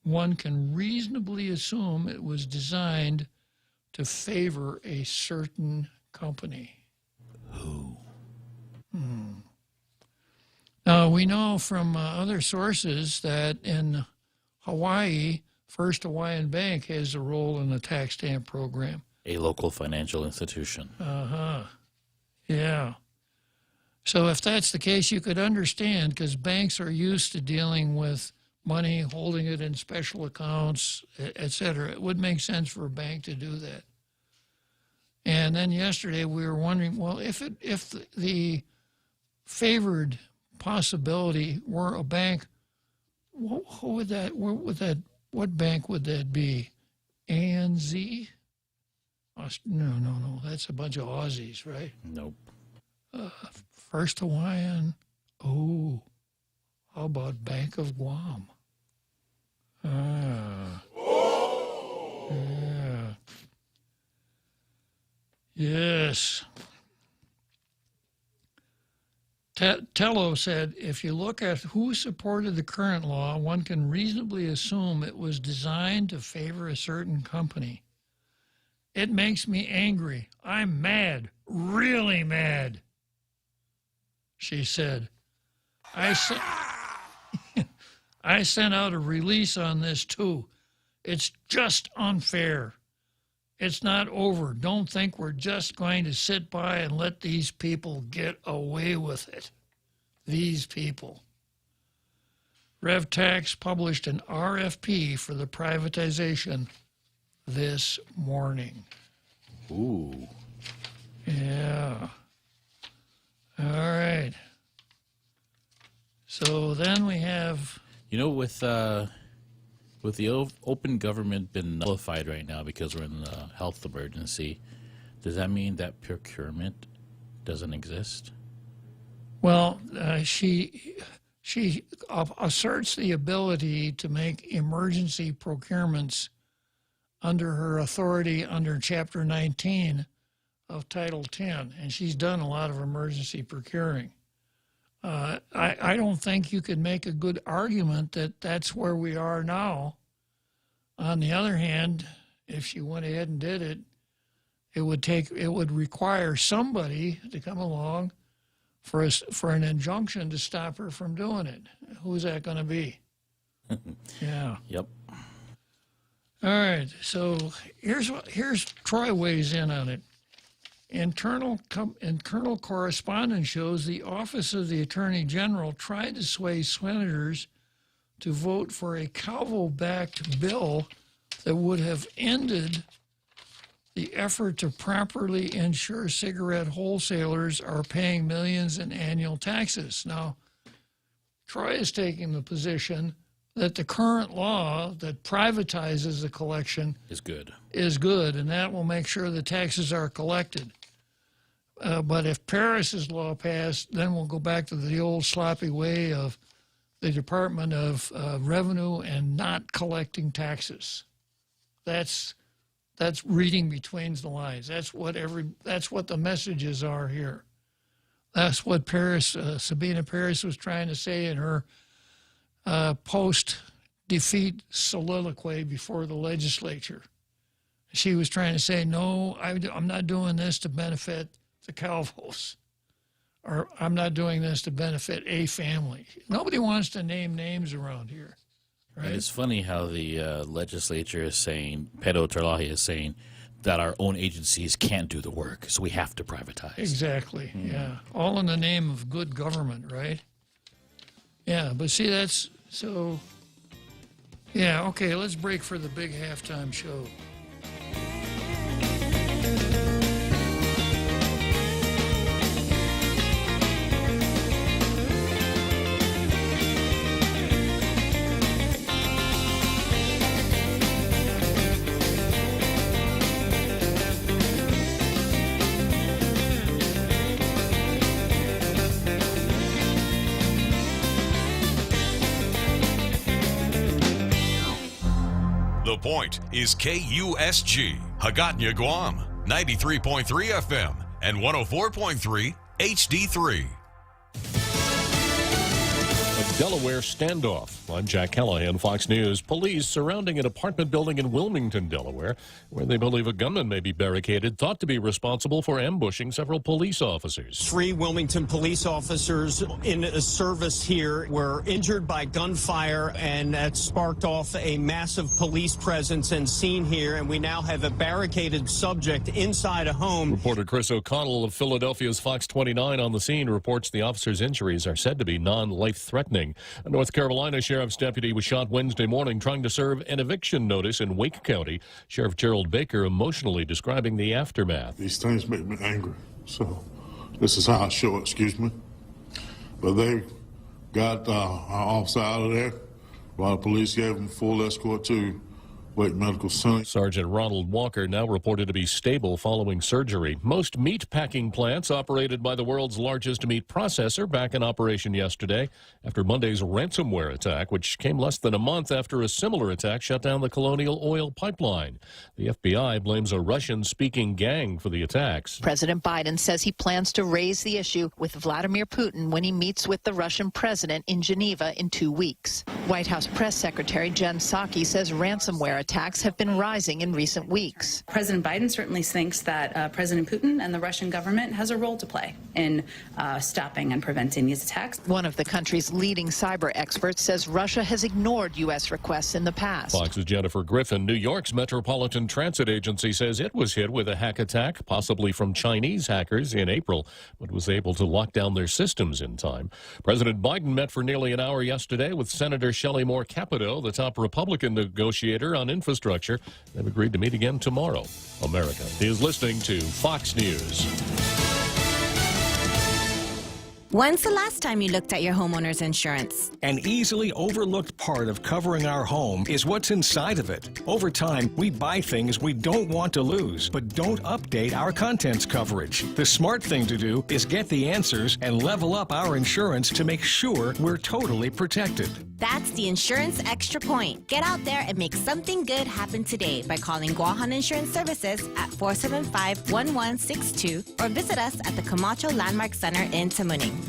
one can reasonably assume it was designed to favor a certain company. Who? Now, we know from other sources that in Hawaii, First Hawaiian Bank has a role in the tax stamp program. A local financial institution. Yeah. So if that's the case, you could understand, because banks are used to dealing with money, holding it in special accounts, et cetera. It would make sense for a bank to do that. And then yesterday we were wondering, well, if the favored possibility were a bank, what bank would that be? ANZ? No, that's a bunch of Aussies, right? Nope. First Hawaiian. Oh, how about Bank of Guam? Yeah. Yes. Tello said, if you look at who supported the current law, one can reasonably assume it was designed to favor a certain company. It makes me angry. I'm mad, really mad, she said. I sent out a release on this too. It's just unfair. It's not over. Don't think we're just going to sit by and let these people get away with it. These people. RevTax published an RFP for the privatization this morning. Ooh. Yeah. All right. So then we have... with the open government been nullified right now because we're in the health emergency, does that mean that procurement doesn't exist? Well, she asserts the ability to make emergency procurements under her authority under Chapter 19 of Title 10, and she's done a lot of emergency procuring. I don't think you could make a good argument that that's where we are now. On the other hand, if she went ahead and did it, it would require somebody to come along for an injunction to stop her from doing it. Who's that going to be? Yeah. Yep. All right. So here's Troy weighs in on it. Internal correspondence shows the Office of the Attorney General tried to sway senators to vote for a Calvo-backed bill that would have ended the effort to properly ensure cigarette wholesalers are paying millions in annual taxes. Now, Troy is taking the position that the current law that privatizes the collection is good, and that will make sure the taxes are collected. But if Paris's law passed, then we'll go back to the old sloppy way of the Department of Revenue and not collecting taxes. That's reading between the lines. That's what the messages are here. That's what Sabina Paris was trying to say in her post-defeat soliloquy before the legislature. She was trying to say, no, I'm not doing this to benefit the Calvos, or I'm not doing this to benefit a family. Nobody wants to name names around here, right? And it's funny how the legislature is saying, Pedro Terlaje is saying, that our own agencies can't do the work, so we have to privatize. Exactly, yeah. All in the name of good government, right? Yeah, but see, that's so... Yeah, okay, let's break for the big halftime show. The Point is KUSG, Hagåtña, Guam, 93.3 FM and 104.3 HD3. Delaware standoff. I'm Jack Callahan, Fox News. Police surrounding an apartment building in Wilmington, Delaware, where they believe a gunman may be barricaded, thought to be responsible for ambushing several police officers. 3 Wilmington police officers in service here were injured by gunfire, and that sparked off a massive police presence and scene here, and we now have a barricaded subject inside a home. Reporter Chris O'Connell of Philadelphia's Fox 29 on the scene reports the officer's injuries are said to be non-life-threatening. A North Carolina sheriff's deputy was shot Wednesday morning trying to serve an eviction notice in Wake County. Sheriff Gerald Baker emotionally describing the aftermath. These things make me angry, so this is how I show it, excuse me. But they got our officer out of there while the police gave them full escort to Wake Medical Center. Sergeant Ronald Walker now reported to be stable following surgery. Most meat packing plants operated by the world's largest meat processor back in operation yesterday after Monday's ransomware attack, which came less than a month after a similar attack shut down the Colonial Oil pipeline. The FBI blames a Russian-speaking gang for the attacks. President Biden says he plans to raise the issue with Vladimir Putin when he meets with the Russian president in Geneva in 2 weeks. White House Press Secretary Jen Psaki says ransomware attacks have been rising in recent weeks. President Biden certainly thinks that President Putin and the Russian government has a role to play in stopping and preventing these attacks. One of the country's leading cyber experts says Russia has ignored U.S. requests in the past. Fox's Jennifer Griffin. New York's Metropolitan Transit Agency says it was hit with a hack attack, possibly from Chinese hackers in April, but was able to lock down their systems in time. President Biden met for nearly an hour yesterday with Senator Shelley Moore Capito, the top Republican negotiator on infrastructure. They've agreed to meet again tomorrow. America is listening to Fox News. When's the last time you looked at your homeowner's insurance? An easily overlooked part of covering our home is what's inside of it. Over time, we buy things we don't want to lose, but don't update our contents coverage. The smart thing to do is get the answers and level up our insurance to make sure we're totally protected. That's the Insurance Extra Point. Get out there and make something good happen today by calling Guahan Insurance Services at 475-1162 or visit us at the Camacho Landmark Center in Tamuning.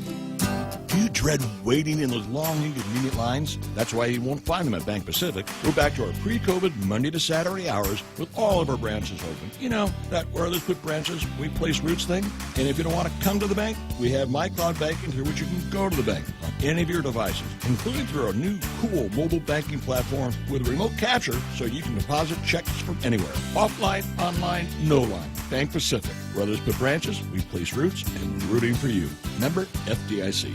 Do you dread waiting in those long, inconvenient lines? That's why you won't find them at Bank Pacific. We're back to our pre-COVID Monday to Saturday hours with all of our branches open. You know, that where others put branches, we place roots thing. And if you don't want to come to the bank, we have MyCloud Banking through which you can go to the bank on any of your devices, including through our new cool mobile banking platform with remote capture so you can deposit checks from anywhere. Offline, online, no line. Bank Pacific. Where others put branches, we place roots and rooting for you. Member FDIC.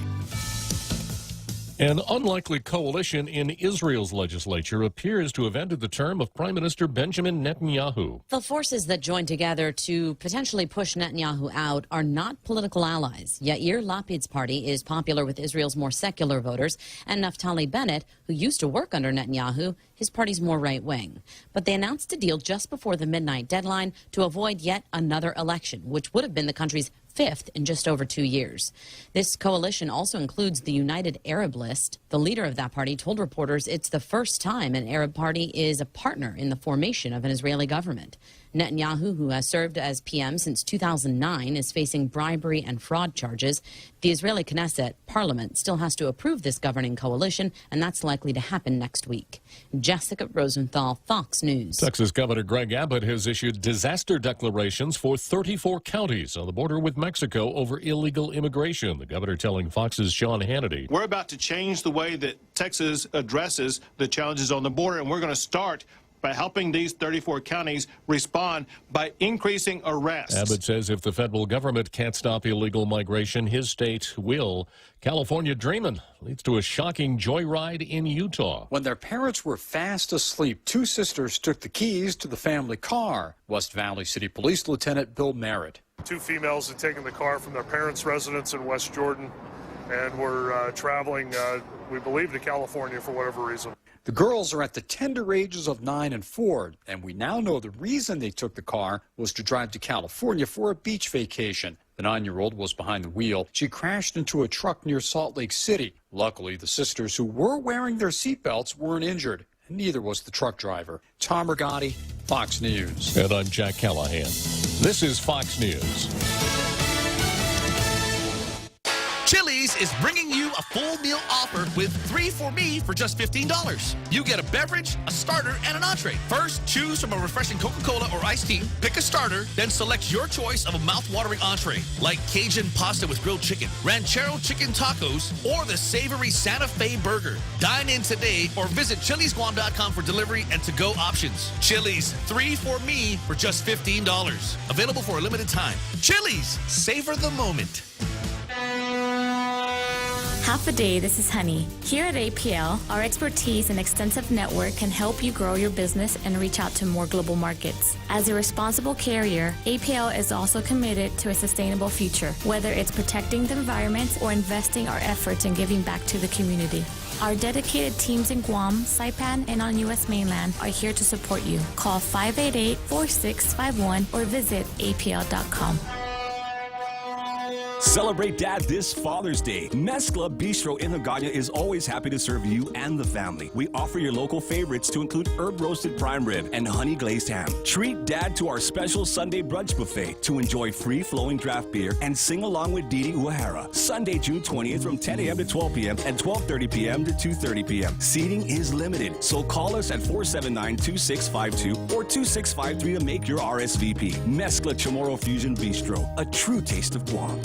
An unlikely coalition in Israel's legislature appears to have ended the term of Prime Minister Benjamin Netanyahu. The forces that joined together to potentially push Netanyahu out are not political allies. Yair Lapid's party is popular with Israel's more secular voters, and Naftali Bennett, who used to work under Netanyahu, his party's more right-wing. But they announced a deal just before the midnight deadline to avoid yet another election, which would have been the country's 5th in just over 2 years. This coalition also includes the United Arab List. The leader of that party told reporters it's the first time an Arab party is a partner in the formation of an Israeli government. Netanyahu, who has served as PM since 2009, is facing bribery and fraud charges. The Israeli Knesset parliament still has to approve this governing coalition, and that's likely to happen next week. Jessica Rosenthal, Fox News. Texas Governor Greg Abbott has issued disaster declarations for 34 counties on the border with Mexico over illegal immigration. The governor telling Fox's Sean Hannity. We're about to change the way that Texas addresses the challenges on the border, and we're going to start by helping these 34 counties respond by increasing arrests. Abbott says if the federal government can't stop illegal migration, his state will. California dreaming leads to a shocking joyride in Utah. When their parents were fast asleep, 2 sisters took the keys to the family car. West Valley City Police Lieutenant Bill Merritt. 2 females had taken the car from their parents' residence in West Jordan and were traveling, we believe, to California for whatever reason. The girls are at the tender ages of 9 and 4, and we now know the reason they took the car was to drive to California for a beach vacation. The 9-year-old was behind the wheel. She crashed into a truck near Salt Lake City. Luckily, the sisters who were wearing their seatbelts weren't injured. Neither was the truck driver. Tom Rigotti, Fox News. And I'm Jack Callahan. This is Fox News. Chili's is bringing you a full meal offer with 3 for Me for just $15. You get a beverage, a starter, and an entree. First, choose from a refreshing Coca-Cola or iced tea, pick a starter, then select your choice of a mouth-watering entree, like Cajun pasta with grilled chicken, ranchero chicken tacos, or the savory Santa Fe burger. Dine in today or visit chilisguam.com for delivery and to-go options. Chili's, 3 for Me for just $15. Available for a limited time. Chili's, savor the moment. Half a day, this is Honey. Here at APL, our expertise and extensive network can help you grow your business and reach out to more global markets. As a responsible carrier, APL is also committed to a sustainable future, whether it's protecting the environment or investing our efforts in giving back to the community. Our dedicated teams in Guam, Saipan, and on U.S. mainland are here to support you. Call 588-4651 or visit apl.com. Celebrate Dad this Father's Day. Mezcla Bistro in Hagana is always happy to serve you and the family. We offer your local favorites to include herb-roasted prime rib and honey-glazed ham. Treat Dad to our special Sunday brunch buffet to enjoy free-flowing draft beer and sing along with Didi Uehara. Sunday, June 20th from 10 a.m. to 12 p.m. and 12:30 p.m. to 2:30 p.m. Seating is limited, so call us at 479-2652 or 2653 to make your RSVP. Mezcla Chamorro Fusion Bistro, a true taste of Guam.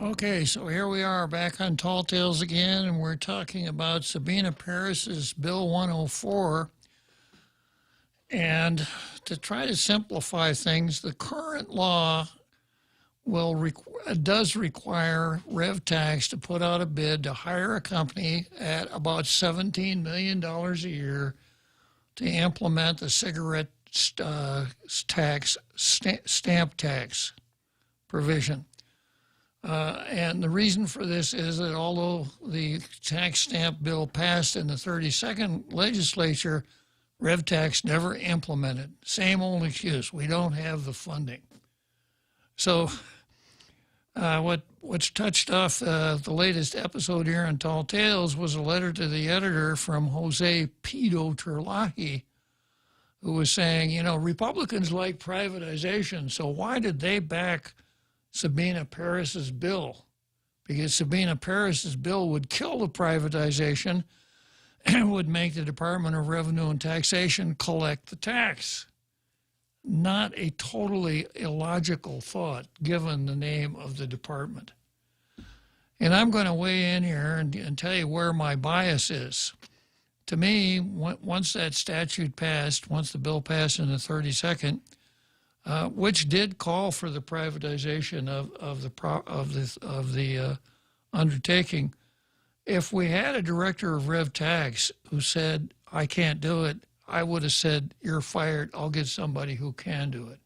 Okay, so here we are back on Tall Tales again, and we're talking about Sabina Paris's Bill 104. And to try to simplify things, the current law does require RevTax to put out a bid to hire a company at about $17 million a year to implement the cigarette stamp tax provision. And the reason for this is that although the tax stamp bill passed in the 32nd legislature, RevTax never implemented. Same old excuse, we don't have the funding. So what's touched off the latest episode here on Tall Tales was a letter to the editor from Jose Pido Terlahi, who was saying, you know, Republicans like privatization, so why did they back Sabina Paris's bill? Because Sabina Paris's bill would kill the privatization and would make the Department of Revenue and Taxation collect the tax. Not a totally illogical thought, given the name of the department. And I'm going to weigh in here and tell you where my bias is. To me, once that statute passed, once the bill passed in the 32nd, which did call for the privatization of the undertaking. If we had a director of RevTax who said, I can't do it, I would have said, you're fired, I'll get somebody who can do it.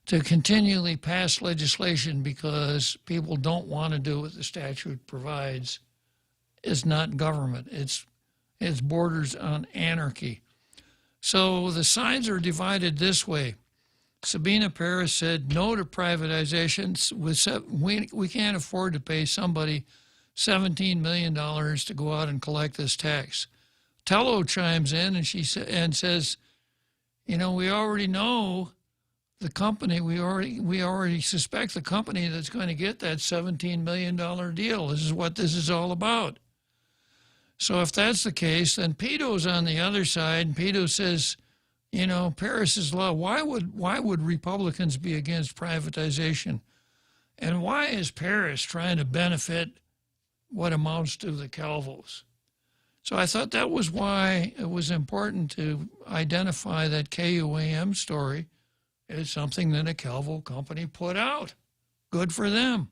To continually pass legislation because people don't want to do what the statute provides is not government. It's borders on anarchy. So the sides are divided this way. Sabina Paris said no to privatizations. We can't afford to pay somebody $17 million to go out and collect this tax. Tello chimes in and says, you know, we already know the company. We already suspect the company that's going to get that $17 million deal. This is what this is all about. So if that's the case, then Pido's on the other side, and Pido says, you know, Paris's law, why would Republicans be against privatization? And why is Paris trying to benefit what amounts to the Calvos? So I thought that was why it was important to identify that KUAM story as something that a Calvo company put out. Good for them.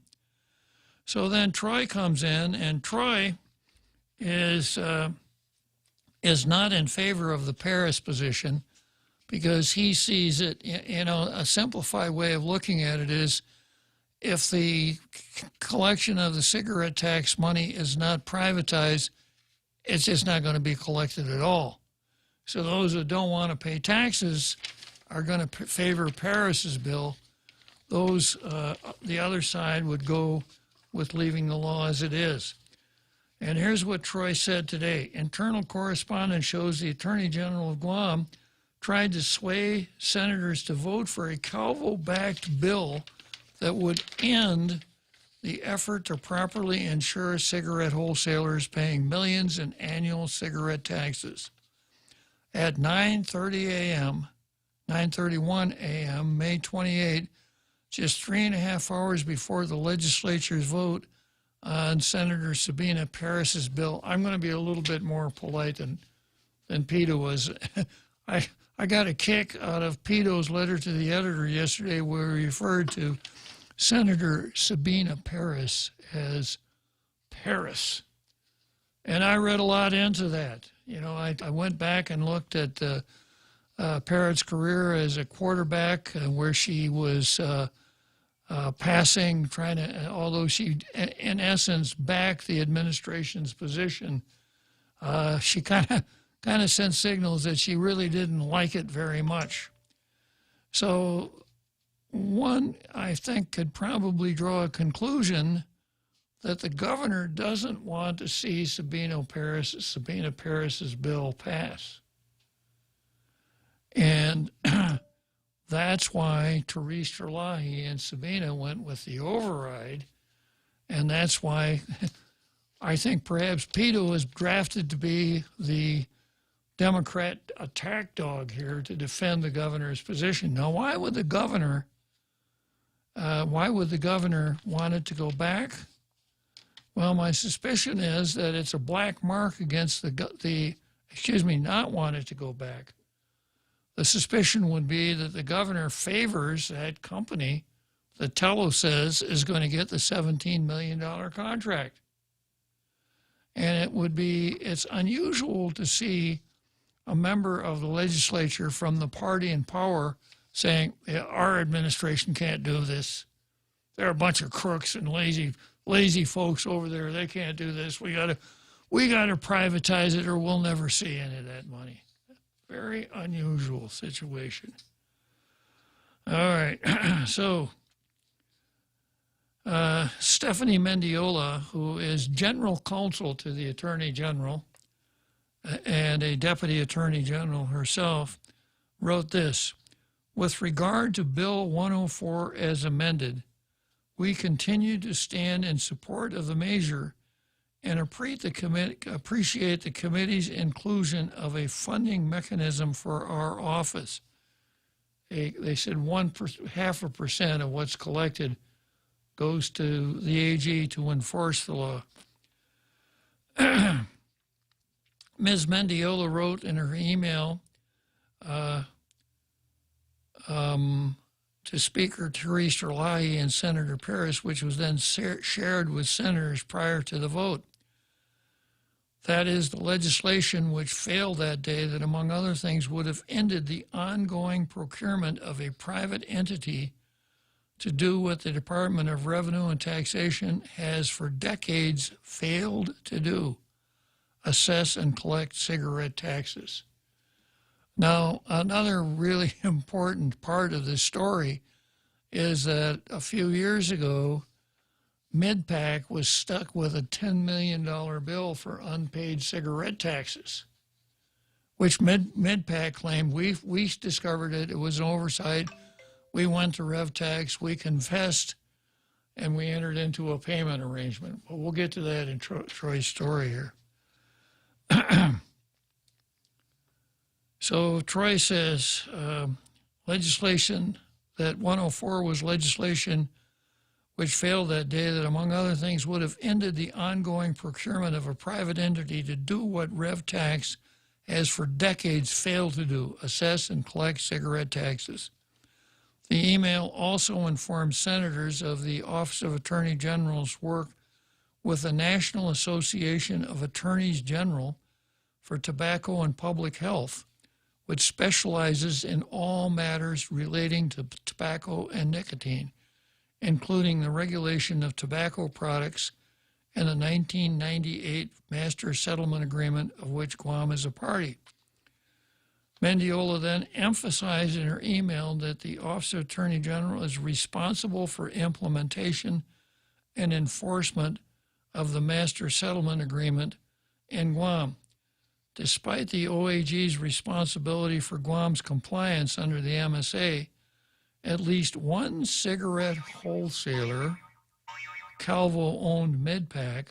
So then Troy comes in, and Troy is not in favor of the Paris position because he sees it, a simplified way of looking at it is if the collection of the cigarette tax money is not privatized, it's just not going to be collected at all. So those who don't want to pay taxes are going to favor Paris's bill. Those, the other side would go with leaving the law as it is. And here's what Troy said today. Internal correspondence shows the Attorney General of Guam tried to sway senators to vote for a Calvo-backed bill that would end the effort to properly insure cigarette wholesalers paying millions in annual cigarette taxes. At 9:31 a.m., May 28, just 3.5 hours before the legislature's vote on Senator Sabina Paris's bill. I'm going to be a little bit more polite than Pito was. I got a kick out of Pito's letter to the editor yesterday where he referred to Senator Sabina Paris as Paris. And I read a lot into that. I went back and looked at Parrott's career as a quarterback where she was passing, although she, in essence, backed the administration's position, she kind of sent signals that she really didn't like it very much. So one, I think, could probably draw a conclusion that the governor doesn't want to see Sabina Paris's bill pass. And that's why Therese Terlahi and Sabina went with the override. And that's why I think perhaps Pito was drafted to be the Democrat attack dog here to defend the governor's position. Now, why would the governor want it to go back? Well, my suspicion is that it's a black mark against not want it to go back. The suspicion would be that the governor favors that company that Tello says is going to get the $17 million contract. And it's unusual to see a member of the legislature from the party in power saying, our administration can't do this. They're a bunch of crooks and lazy folks over there. They can't do this. We got to privatize it or we'll never see any of that money. Very unusual situation. All right. So Stephanie Mendiola, who is general counsel to the Attorney General and a deputy Attorney General herself, wrote this: with regard to Bill 104 as amended, we continue to stand in support of the measure and appreciate the committee's inclusion of a funding mechanism for our office. They said 0.5% of what's collected goes to the AG to enforce the law. Ms. Mendiola wrote in her email to Speaker Therese Terlahi and Senator Paris, which was then shared with senators prior to the vote. That is, the legislation which failed that day that, among other things, would have ended the ongoing procurement of a private entity to do what the Department of Revenue and Taxation has for decades failed to do: assess and collect cigarette taxes. Now, another really important part of this story is that a few years ago, MidPAC was stuck with a $10 million bill for unpaid cigarette taxes, which MidPAC claimed we discovered it. It was an oversight. We went to RevTax, we confessed, and we entered into a payment arrangement. But we'll get to that in Troy's story here. So Troy says legislation, that 104 was legislation which failed that day, that, among other things, would have ended the ongoing procurement of a private entity to do what RevTax has for decades failed to do, assess and collect cigarette taxes. The email also informed senators of the Office of Attorney General's work with the National Association of Attorneys General for Tobacco and Public Health, which specializes in all matters relating to tobacco and nicotine, including the regulation of tobacco products and the 1998 Master Settlement Agreement, of which Guam is a party. Mendiola then emphasized in her email that the Office of Attorney General is responsible for implementation and enforcement of the Master Settlement Agreement in Guam. Despite the OAG's responsibility for Guam's compliance under the MSA, at least one cigarette wholesaler, Calvo-owned Midpack,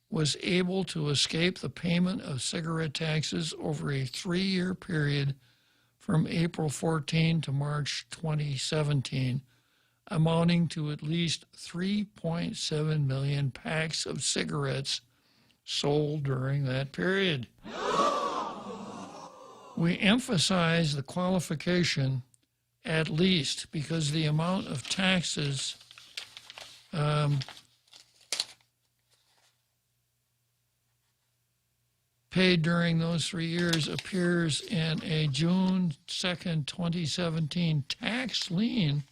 was able to escape the payment of cigarette taxes over a 3-year period from April 14 to March 2017, amounting to at least 3.7 million packs of cigarettes sold during that period. We emphasize the qualification at least because the amount of taxes paid during those 3 years appears in a June 2nd, 2017 tax lien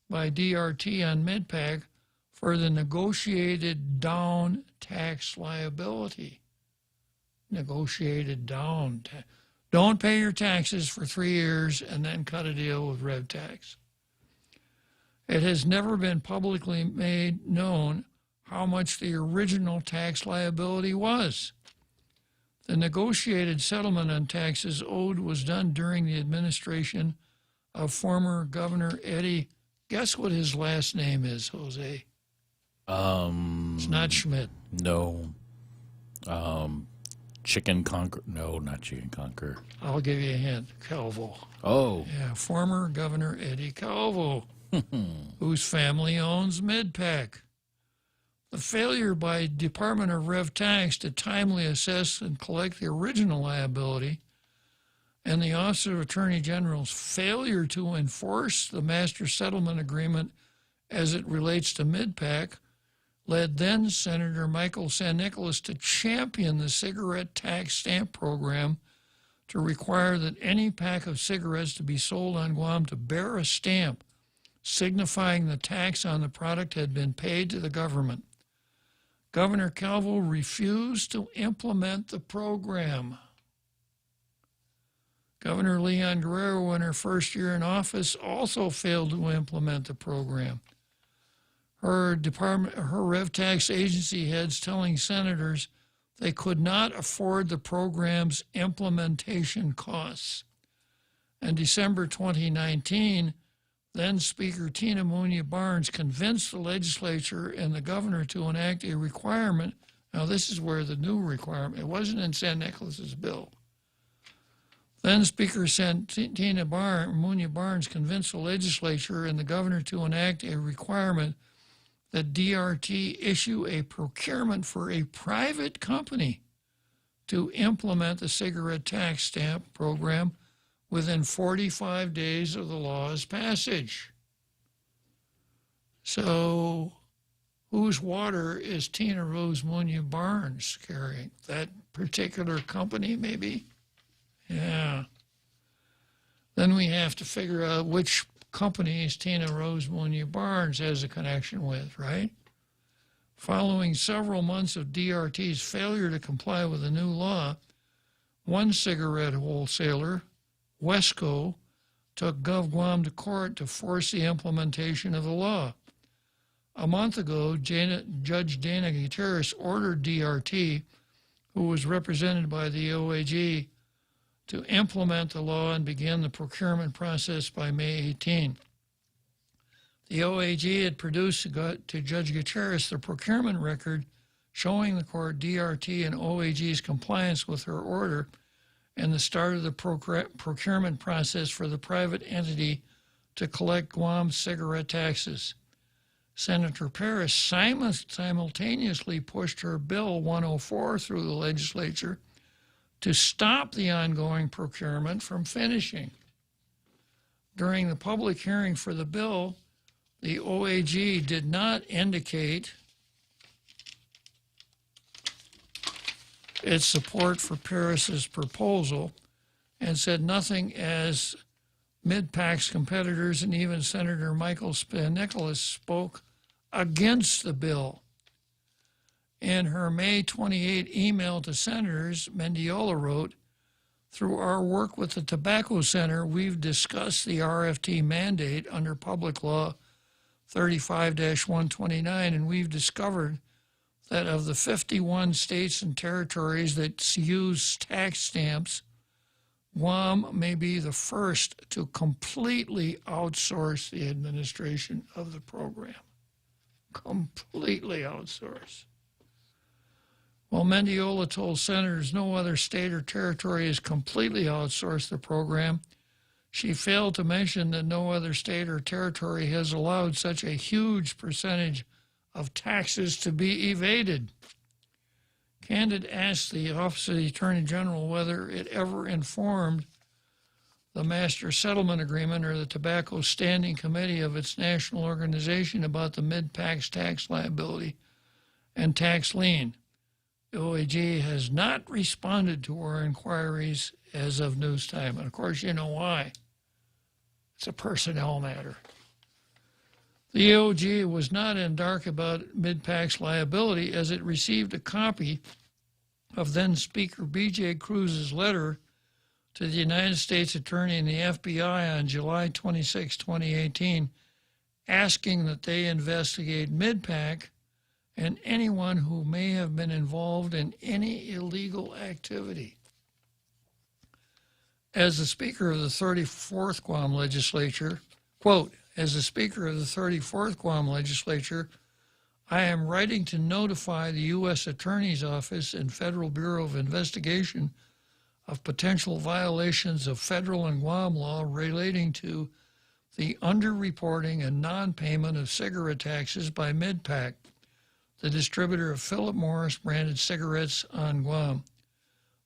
by DRT on Midpack for the negotiated down tax liability. Negotiated down. Don't pay your taxes for 3 years and then cut a deal with RevTax. It has never been publicly made known how much the original tax liability was. The negotiated settlement on taxes owed was done during the administration of former Governor Eddie. Guess what his last name is, Jose? It's not Schmidt. No. Chicken Conquer. No, not Chicken Conquer. I'll give you a hint. Calvo. Oh. Yeah, former Governor Eddie Calvo, whose family owns Midpack. The failure by Department of RevTax to timely assess and collect the original liability and the Office of Attorney General's failure to enforce the Master Settlement Agreement as it relates to Midpack led then Senator Michael San Nicolas to champion the cigarette tax stamp program to require that any pack of cigarettes to be sold on Guam to bear a stamp signifying the tax on the product had been paid to the government. Governor Calvo refused to implement the program. Governor Leon Guerrero, in her first year in office, also failed to implement the program. Her RevTax agency heads telling senators they could not afford the program's implementation costs. In December 2019, then Speaker Tina Muñoz Barnes convinced the legislature and the governor to enact a requirement. Now, this is where the new requirement, it wasn't in San Nicolas's bill. Then Speaker Tina Muñoz Barnes convinced the legislature and the governor to enact a requirement that DRT issue a procurement for a private company to implement the cigarette tax stamp program within 45 days of the law's passage. So whose water is Tina Rose Muñoz Barnes carrying? That particular company, maybe? Yeah. Then we have to figure out which companies Tina Rose Muñoz Barnes has a connection with, right? Following several months of DRT's failure to comply with the new law, one cigarette wholesaler, Wesco, took Gov Guam to court to force the implementation of the law. A month ago, Judge Dana Gutierrez ordered DRT, who was represented by the OAG, to implement the law and begin the procurement process by May 18. The OAG had produced to Judge Gutierrez the procurement record showing the court DRT and OAG's compliance with her order and the start of the procurement process for the private entity to collect Guam's cigarette taxes. Senator Paris simultaneously pushed her Bill 104 through the legislature to stop the ongoing procurement from finishing. During the public hearing for the bill, the OAG did not indicate its support for Paris's proposal and said nothing as mid-PAC's competitors and even Senator Michael Nicholas spoke against the bill. In her May 28 email to senators, Mendiola wrote, "Through our work with the Tobacco Center, we've discussed the RFT mandate under Public Law 35-129, and we've discovered that of the 51 states and territories that use tax stamps, Guam may be the first to completely outsource the administration of the program." Completely outsource. While Mendiola told senators no other state or territory has completely outsourced the program, she failed to mention that no other state or territory has allowed such a huge percentage of taxes to be evaded. Candid asked the Office of the Attorney General whether it ever informed the Master Settlement Agreement or the Tobacco Standing Committee of its national organization about the mid-PAC's tax liability and tax lien. The OAG has not responded to our inquiries as of news time. And of course, you know why. It's a personnel matter. The OAG was not in dark about mid-PAC's liability as it received a copy of then-Speaker B.J. Cruz's letter to the United States Attorney and the FBI on July 26, 2018, asking that they investigate mid-PAC and anyone who may have been involved in any illegal activity. As the Speaker of the 34th Guam Legislature, quote, "As the Speaker of the 34th Guam Legislature, I am writing to notify the U.S. Attorney's Office and Federal Bureau of Investigation of potential violations of federal and Guam law relating to the underreporting and non-payment of cigarette taxes by mid-PAC, the distributor of Philip Morris branded cigarettes on Guam.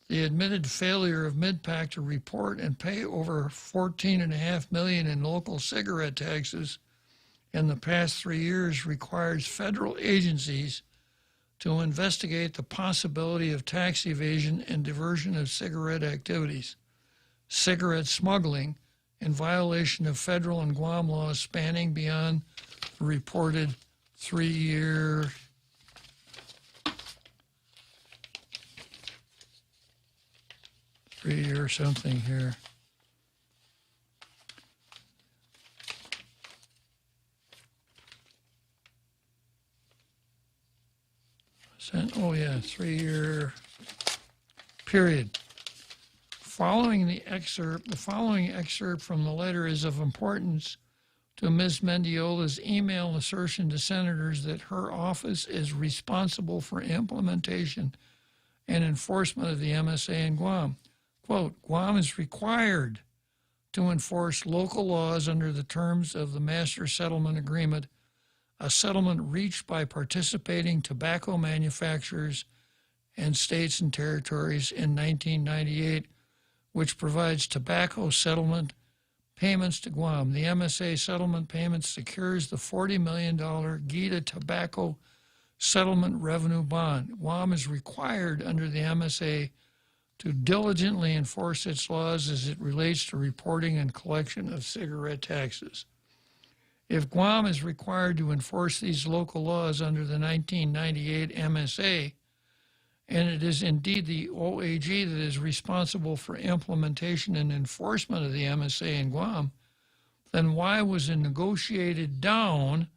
The admitted failure of mid-PAC to report and pay over $14.5 million in local cigarette taxes in the past 3 years requires federal agencies to investigate the possibility of tax evasion and diversion of cigarette activities, cigarette smuggling, in violation of federal and Guam laws spanning beyond the reported 3-year something here. Oh yeah, 3-year period. The following excerpt from the letter is of importance to Ms. Mendiola's email assertion to senators that her office is responsible for implementation and enforcement of the MSA in Guam. Quote, "Guam is required to enforce local laws under the terms of the Master Settlement Agreement, a settlement reached by participating tobacco manufacturers and states and territories in 1998, which provides tobacco settlement payments to Guam. The MSA settlement payment secures the $40 million Gita tobacco settlement revenue bond. Guam is required under the MSA to diligently enforce its laws as it relates to reporting and collection of cigarette taxes. If Guam is required to enforce these local laws under the 1998 MSA, and it is indeed the OAG that is responsible for implementation and enforcement of the MSA in Guam, then why was a negotiated down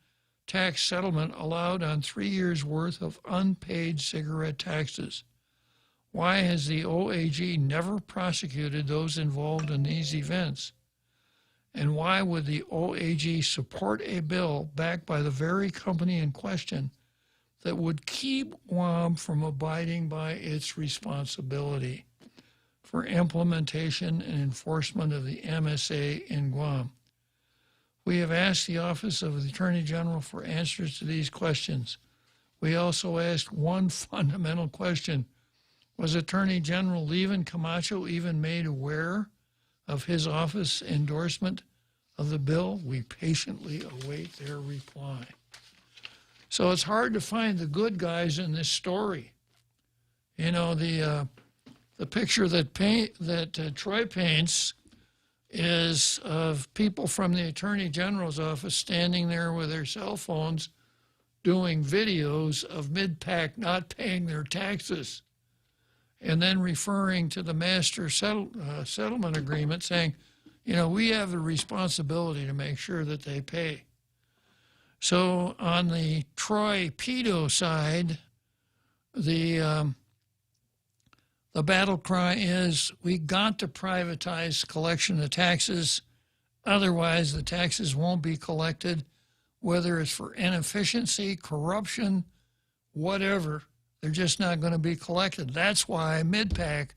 tax settlement allowed on 3 years' worth of unpaid cigarette taxes? Why has the OAG never prosecuted those involved in these events? And why would the OAG support a bill backed by the very company in question that would keep Guam from abiding by its responsibility for implementation and enforcement of the MSA in Guam? We have asked the Office of the Attorney General for answers to these questions. We also asked one fundamental question. Was Attorney General Levin Camacho even made aware of his office endorsement of the bill? We patiently await their reply. So it's hard to find the good guys in this story. You know, the picture that Troy paints is of people from the Attorney General's office standing there with their cell phones doing videos of mid-pack not paying their taxes, and then referring to the master settlement agreement saying, you know, we have the responsibility to make sure that they pay. So on the Troy pedo side, the battle cry is, we got to privatize collection of taxes, otherwise the taxes won't be collected, whether it's for inefficiency, corruption, whatever. They're just not going to be collected. That's why mid-pack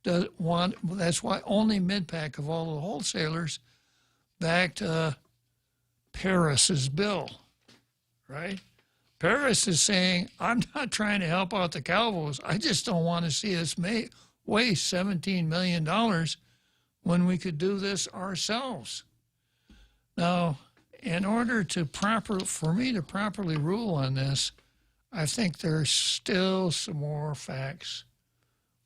that's why only mid-pack of all the wholesalers backed Paris's bill, right? Paris is saying, I'm not trying to help out the Calvos. I just don't want to see us waste $17 million when we could do this ourselves. Now, in order for me to properly rule on this, I think there's still some more facts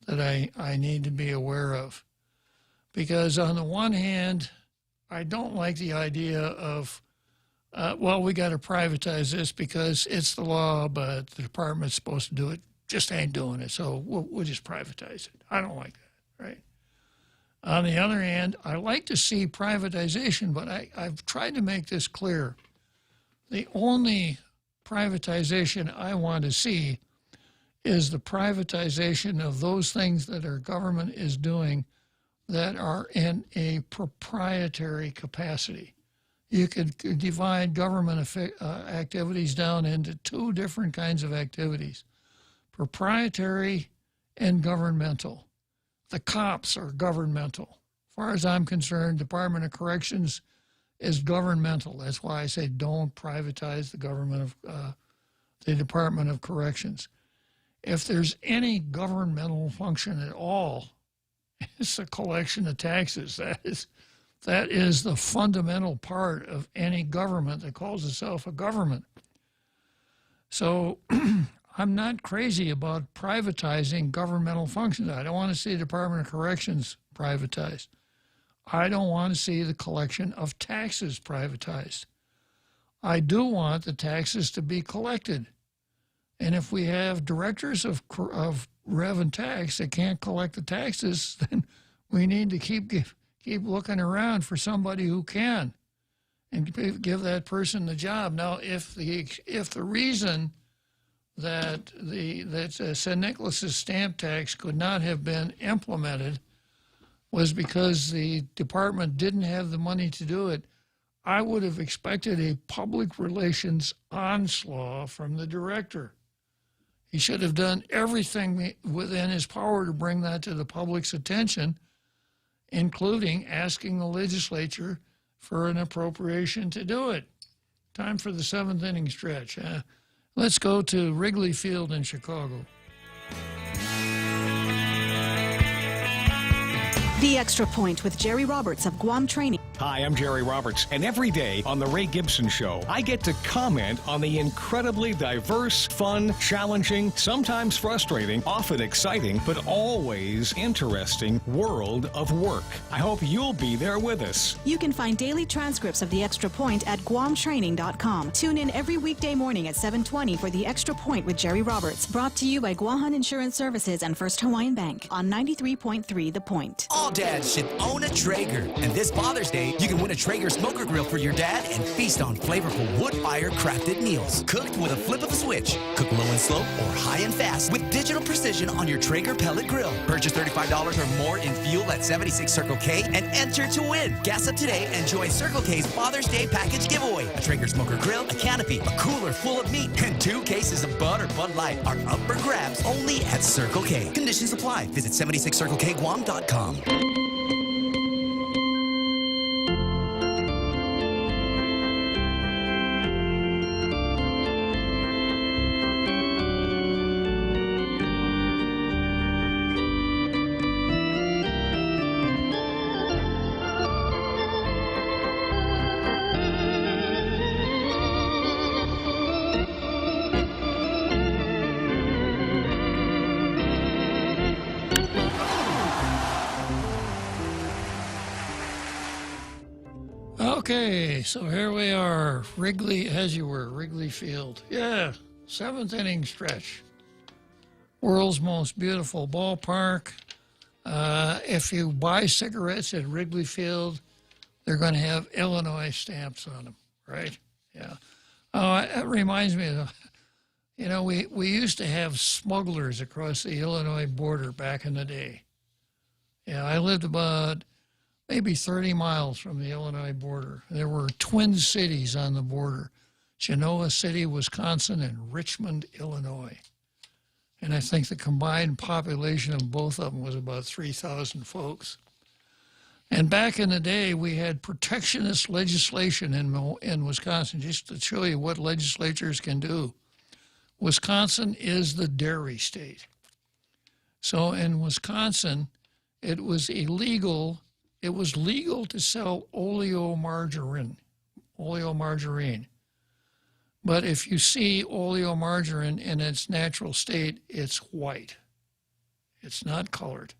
that I need to be aware of. Because on the one hand, I don't like the idea of, well, we got to privatize this because it's the law, but the department's supposed to do it, just ain't doing it, so we'll just privatize it. I don't like that, right? On the other hand, I like to see privatization, but I've tried to make this clear. The only privatization I want to see is the privatization of those things that our government is doing that are in a proprietary capacity. You could divide government activities down into two different kinds of activities, proprietary and governmental. The cops are governmental. As far as I'm concerned, Department of Corrections is governmental. That's why I say don't privatize the Department of Corrections. If there's any governmental function at all, it's the collection of taxes. That is the fundamental part of any government that calls itself a government. So I'm not crazy about privatizing governmental functions. I don't want to see the Department of Corrections privatized. I don't want to see the collection of taxes privatized. I do want the taxes to be collected. And if we have directors of Rev and Tax that can't collect the taxes, then we need to keep looking around for somebody who can and give that person the job. Now, if the reason that St. Nicholas's stamp tax could not have been implemented was because the department didn't have the money to do it, I would have expected a public relations onslaught from the director. He should have done everything within his power to bring that to the public's attention, including asking the legislature for an appropriation to do it. Time for the seventh inning stretch. Let's go to Wrigley Field in Chicago. The Extra Point with Jerry Roberts of Guam Training. Hi, I'm Jerry Roberts, and every day on The Ray Gibson Show, I get to comment on the incredibly diverse, fun, challenging, sometimes frustrating, often exciting, but always interesting world of work. I hope you'll be there with us. You can find daily transcripts of The Extra Point at GuamTraining.com. Tune in every weekday morning at 7:20 for The Extra Point with Jerry Roberts, brought to you by Guahan Insurance Services and First Hawaiian Bank on 93.3 The Point. All dads should own a Traeger, and this Father's Day, you can win a Traeger smoker grill for your dad and feast on flavorful wood-fire crafted meals. Cooked with a flip of a switch. Cook low and slow or high and fast with digital precision on your Traeger pellet grill. Purchase $35 or more in fuel at 76 Circle K and enter to win. Gas up today and join Circle K's Father's Day package giveaway. A Traeger smoker grill, a canopy, a cooler full of meat, and 2 cases of Bud or Bud Light are up for grabs only at Circle K. Conditions apply. Visit 76CircleKGuam.com. Okay, so here we are, Wrigley, as you were, Wrigley Field. Yeah, 7th inning stretch. World's most beautiful ballpark. If you buy cigarettes at Wrigley Field, they're going to have Illinois stamps on them, right? Yeah. Oh, that reminds me of, you know, we used to have smugglers across the Illinois border back in the day. Yeah, I lived about maybe 30 miles from the Illinois border. There were twin cities on the border, Genoa City, Wisconsin, and Richmond, Illinois. And I think the combined population of both of them was about 3,000 folks. And back in the day, we had protectionist legislation in Wisconsin, just to show you what legislatures can do. Wisconsin is the dairy state. So in Wisconsin, it was legal to sell oleomargarine. But if you see oleomargarine in its natural state, it's white. It's not colored.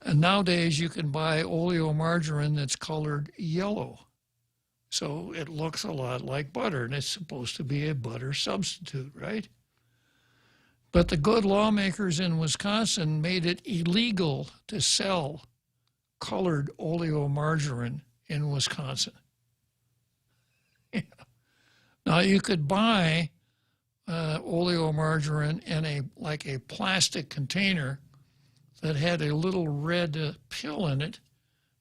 And nowadays you can buy oleomargarine that's colored yellow. So it looks a lot like butter, and it's supposed to be a butter substitute, right? But the good lawmakers in Wisconsin made it illegal to sell colored oleomargarine in Wisconsin. Yeah. Now you could buy oleomargarine in a plastic container that had a little red pill in it,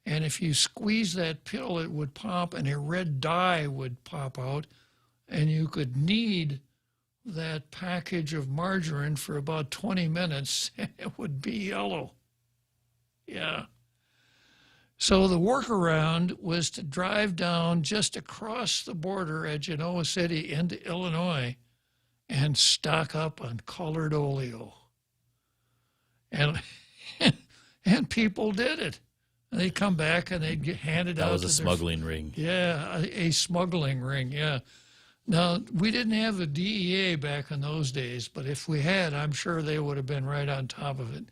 and if you squeeze that pill, it would pop, and a red dye would pop out, and you could knead that package of margarine for about 20 minutes, and it would be yellow. Yeah. So the workaround was to drive down just across the border at Genoa City into Illinois and stock up on colored oleo. And people did it. And they'd come back and they'd get handed out. That was a smuggling ring. Yeah, a smuggling ring, yeah. Now, we didn't have the DEA back in those days, but if we had, I'm sure they would have been right on top of it.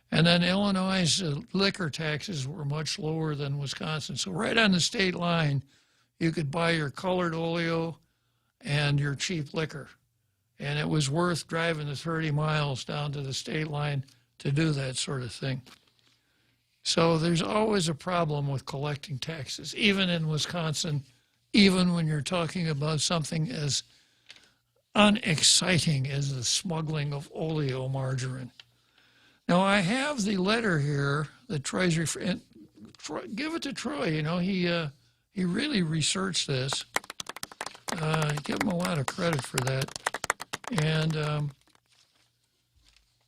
And then Illinois' liquor taxes were much lower than Wisconsin. So right on the state line, you could buy your colored oleo and your cheap liquor. And it was worth driving the 30 miles down to the state line to do that sort of thing. So there's always a problem with collecting taxes, even in Wisconsin, even when you're talking about something as unexciting as the smuggling of oleomargarine. Now, I have the letter here that Troy's referring. Give it to Troy. You know, he really researched this. Give him a lot of credit for that. And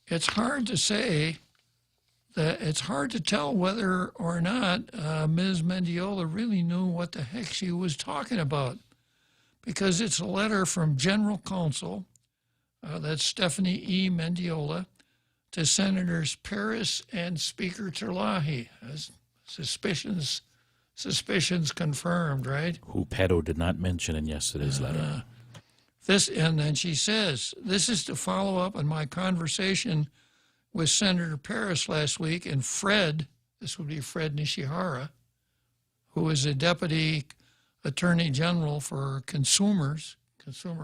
it's hard to say that it's hard to tell whether or not Ms. Mendiola really knew what the heck she was talking about, because it's a letter from General Counsel, that's Stephanie E. Mendiola, to Senators Paris and Speaker Terlahi. Suspicions confirmed, right? Who Petto did not mention in yesterday's letter. And then she says, this is to follow up on my conversation with Senator Paris last week, and Fred, this would be Fred Nishihara, who is a Deputy Attorney General for Consumer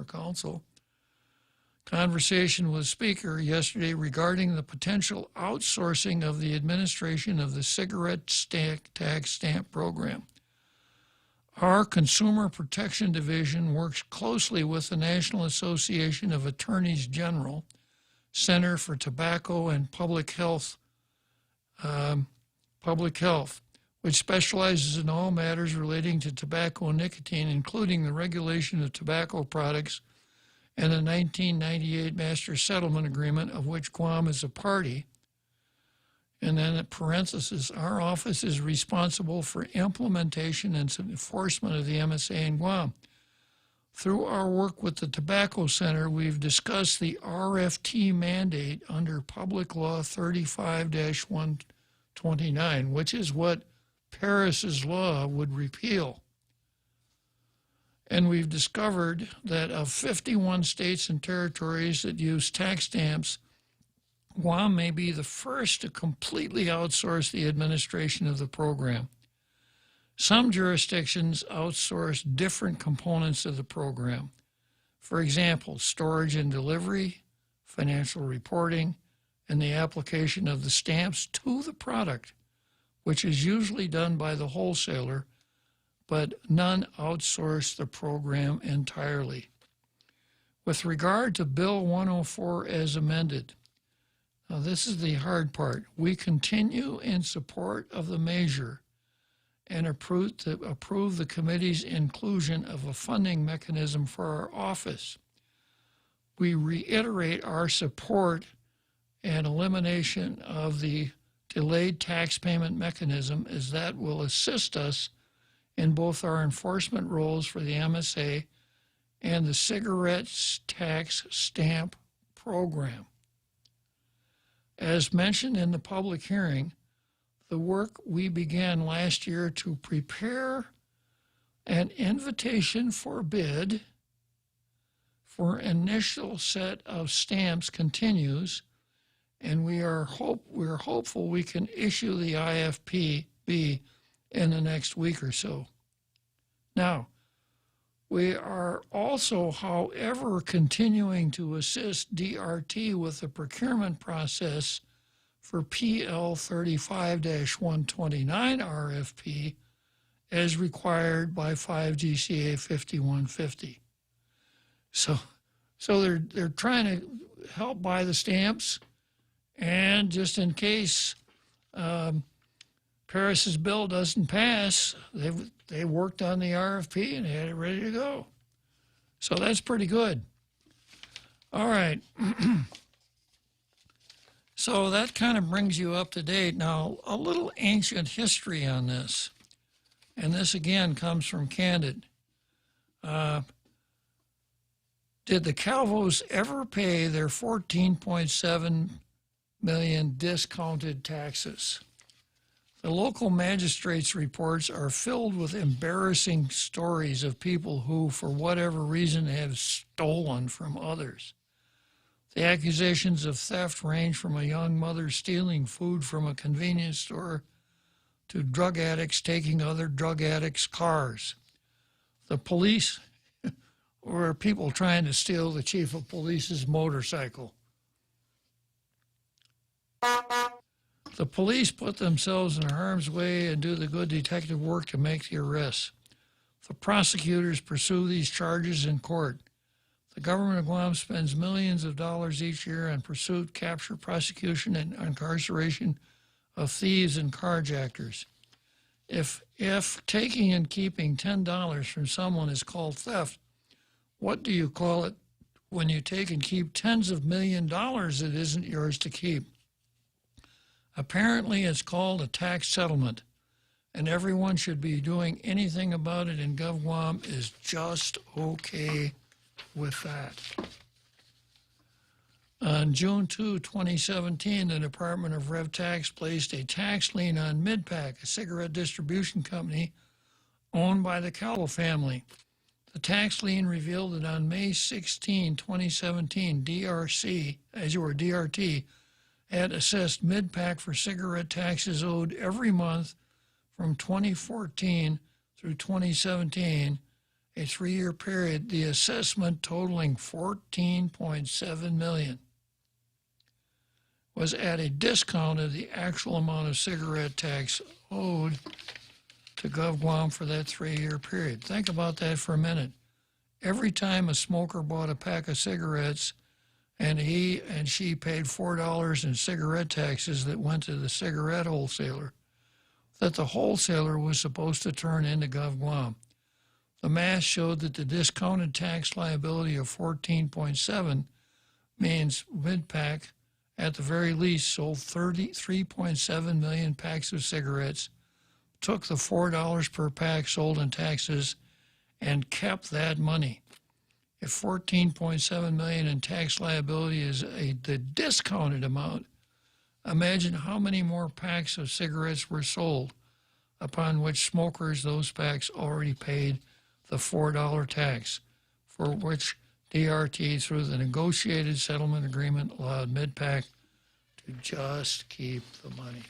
Counsel, conversation with Speaker yesterday regarding the potential outsourcing of the administration of the cigarette tax stamp program. Our Consumer Protection Division works closely with the National Association of Attorneys General, Center for Tobacco and Public Health, which specializes in all matters relating to tobacco and nicotine, including the regulation of tobacco products and the 1998 Master Settlement Agreement, of which Guam is a party. And then in parentheses, our office is responsible for implementation and enforcement of the MSA in Guam. Through our work with the Tobacco Center, we've discussed the RFT mandate under Public Law 35-129, which is what Paris's law would repeal. And we've discovered that of 51 states and territories that use tax stamps, Guam may be the first to completely outsource the administration of the program. Some jurisdictions outsource different components of the program. For example, storage and delivery, financial reporting, and the application of the stamps to the product, which is usually done by the wholesaler, but none outsource the program entirely. With regard to Bill 104 as amended, now this is the hard part. We continue in support of the measure and approve the committee's inclusion of a funding mechanism for our office. We reiterate our support and elimination of the delayed tax payment mechanism, as that will assist us in both our enforcement roles for the MSA and the cigarettes tax stamp program. As mentioned in the public hearing, the work we began last year to prepare an invitation for bid for initial set of stamps continues, and we're hopeful we can issue the IFPB in the next week or so. Now, we are also, however, continuing to assist DRT with the procurement process for PL 35-129 RFP as required by 5 GCA 5150. So they're trying to help buy the stamps, and just in case Paris's bill doesn't pass, they worked on the RFP and had it ready to go. So that's pretty good. All right. So that kind of brings you up to date. Now, a little ancient history on this, and this again comes from Candid. Did the Calvos ever pay their $14.7 million discounted taxes? The local magistrates' reports are filled with embarrassing stories of people who, for whatever reason, have stolen from others. The accusations of theft range from a young mother stealing food from a convenience store to drug addicts taking other drug addicts' cars. The police, or people trying to steal the chief of police's motorcycle. The police put themselves in harm's way and do the good detective work to make the arrests. The prosecutors pursue these charges in court. The government of Guam spends millions of dollars each year on pursuit, capture, prosecution, and incarceration of thieves and carjackers. If taking and keeping $10 from someone is called theft, what do you call it when you take and keep tens of millions of dollars that isn't yours to keep? Apparently, it's called a tax settlement, and everyone should be doing anything about it in Gov Guam is just okay with that. On June 2, 2017, the Department of Rev Tax placed a tax lien on Midpack, a cigarette distribution company owned by the Calvo family. The tax lien revealed that on May 16, 2017, DRT had assessed Midpack for cigarette taxes owed every month from 2014 through 2017, a 3-year period, the assessment totaling $14.7 million, was at a discount of the actual amount of cigarette tax owed to Gov Guam for that 3-year period. Think about that for a minute. Every time a smoker bought a pack of cigarettes and he and she paid $4 in cigarette taxes that went to the cigarette wholesaler, that the wholesaler was supposed to turn into Gov Guam. The math showed that the discounted tax liability of $14.7 means Midpack, at the very least, sold 3.7 million packs of cigarettes, took the $4 per pack sold in taxes, and kept that money. If $14.7 million in tax liability is the discounted amount, imagine how many more packs of cigarettes were sold, upon which smokers those packs already paid the $4 tax, for which DRT, through the negotiated settlement agreement, allowed Midpack to just keep the money.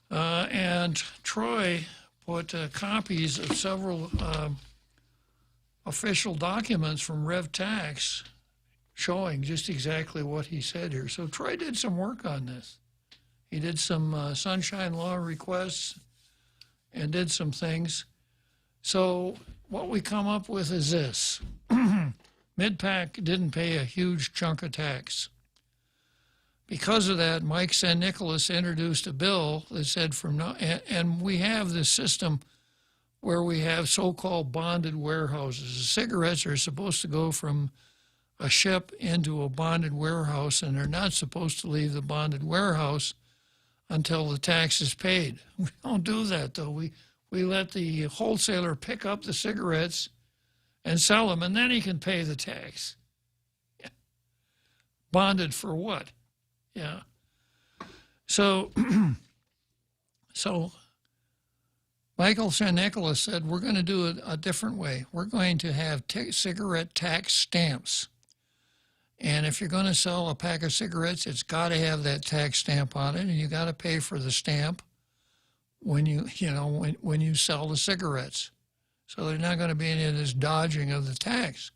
And Troy put copies of several official documents from RevTax showing just exactly what he said here. So Troy did some work on this. He did some sunshine law requests and did some things. So what we come up with is this. MidPAC didn't pay a huge chunk of tax. Because of that, Mike San Nicolas introduced a bill that said from now, and we have this system where we have so-called bonded warehouses. The cigarettes are supposed to go from a ship into a bonded warehouse, and they're not supposed to leave the bonded warehouse until the tax is paid. We don't do that, though. We let the wholesaler pick up the cigarettes and sell them, and then he can pay the tax. Yeah. Bonded for what? Yeah. So, Michael San Nicolas said, we're going to do it a different way. We're going to have cigarette tax stamps. And if you're going to sell a pack of cigarettes, it's got to have that tax stamp on it, and you got to pay for the stamp when you sell the cigarettes. So there's not going to be any of this dodging of the tax.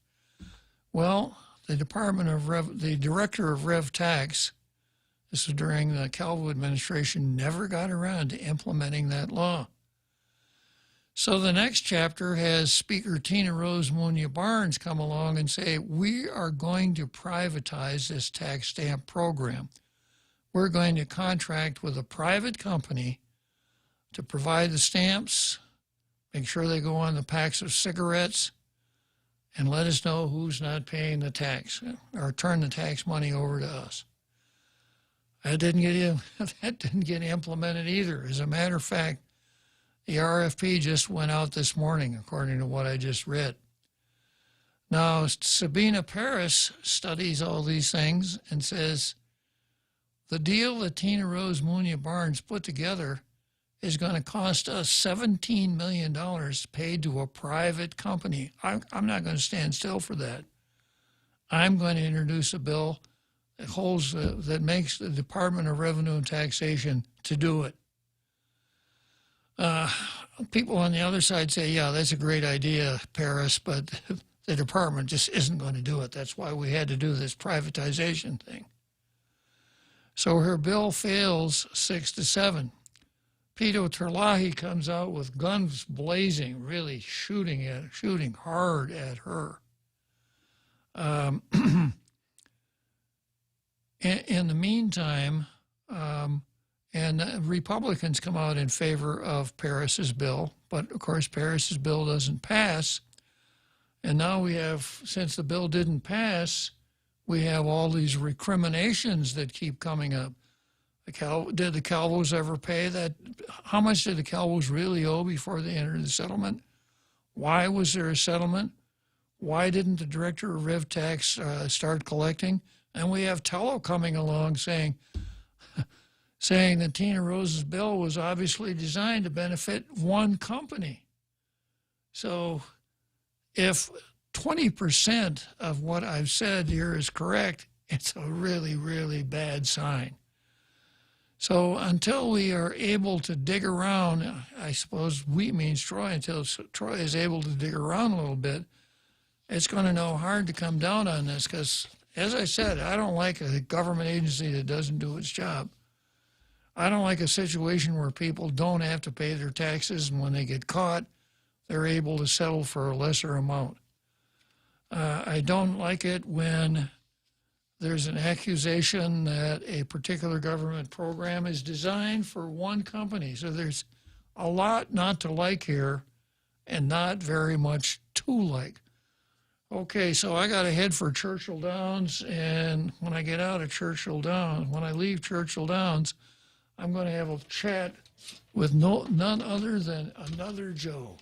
Well, the director of RevTax, this was during the Calvo administration, never got around to implementing that law. So the next chapter has Speaker Tina Rose Munya Barnes come along and say, we are going to privatize this tax stamp program. We're going to contract with a private company to provide the stamps, make sure they go on the packs of cigarettes, and let us know who's not paying the tax, or turn the tax money over to us. That didn't get implemented either. As a matter of fact, the RFP just went out this morning, according to what I just read. Now, Sabina Paris studies all these things and says the deal that Tina Rose Munya Barnes put together is going to cost us $17 million paid to a private company. I'm not going to stand still for that. I'm going to introduce a bill that that makes the Department of Revenue and Taxation to do it. People on the other side say, yeah, that's a great idea, Paris, but the department just isn't going to do it. That's why we had to do this privatization thing. So her bill fails 6-7. Pito Terlahi comes out with guns blazing, really shooting hard at her. In the meantime, and Republicans come out in favor of Paris's bill, but of course Paris's bill doesn't pass. And now we have, since the bill didn't pass, we have all these recriminations that keep coming up. Did the Calvos ever pay that? How much did the Calvos really owe before they entered the settlement? Why was there a settlement? Why didn't the director of RevTax start collecting? And we have Tello coming along saying that Tina Rose's bill was obviously designed to benefit one company. So if 20% of what I've said here is correct, it's a really, really bad sign. So until we are able to dig around, I suppose we means Troy, until Troy is able to dig around a little bit, it's going to know hard to come down on this because, as I said, I don't like a government agency that doesn't do its job. I don't like a situation where people don't have to pay their taxes, and when they get caught, they're able to settle for a lesser amount. I don't like it when there's an accusation that a particular government program is designed for one company. So there's a lot not to like here and not very much to like. Okay, so I got to head for Churchill Downs, and when I get out of Churchill Downs, when I leave Churchill Downs, I'm going to have a chat with none other than another Joe.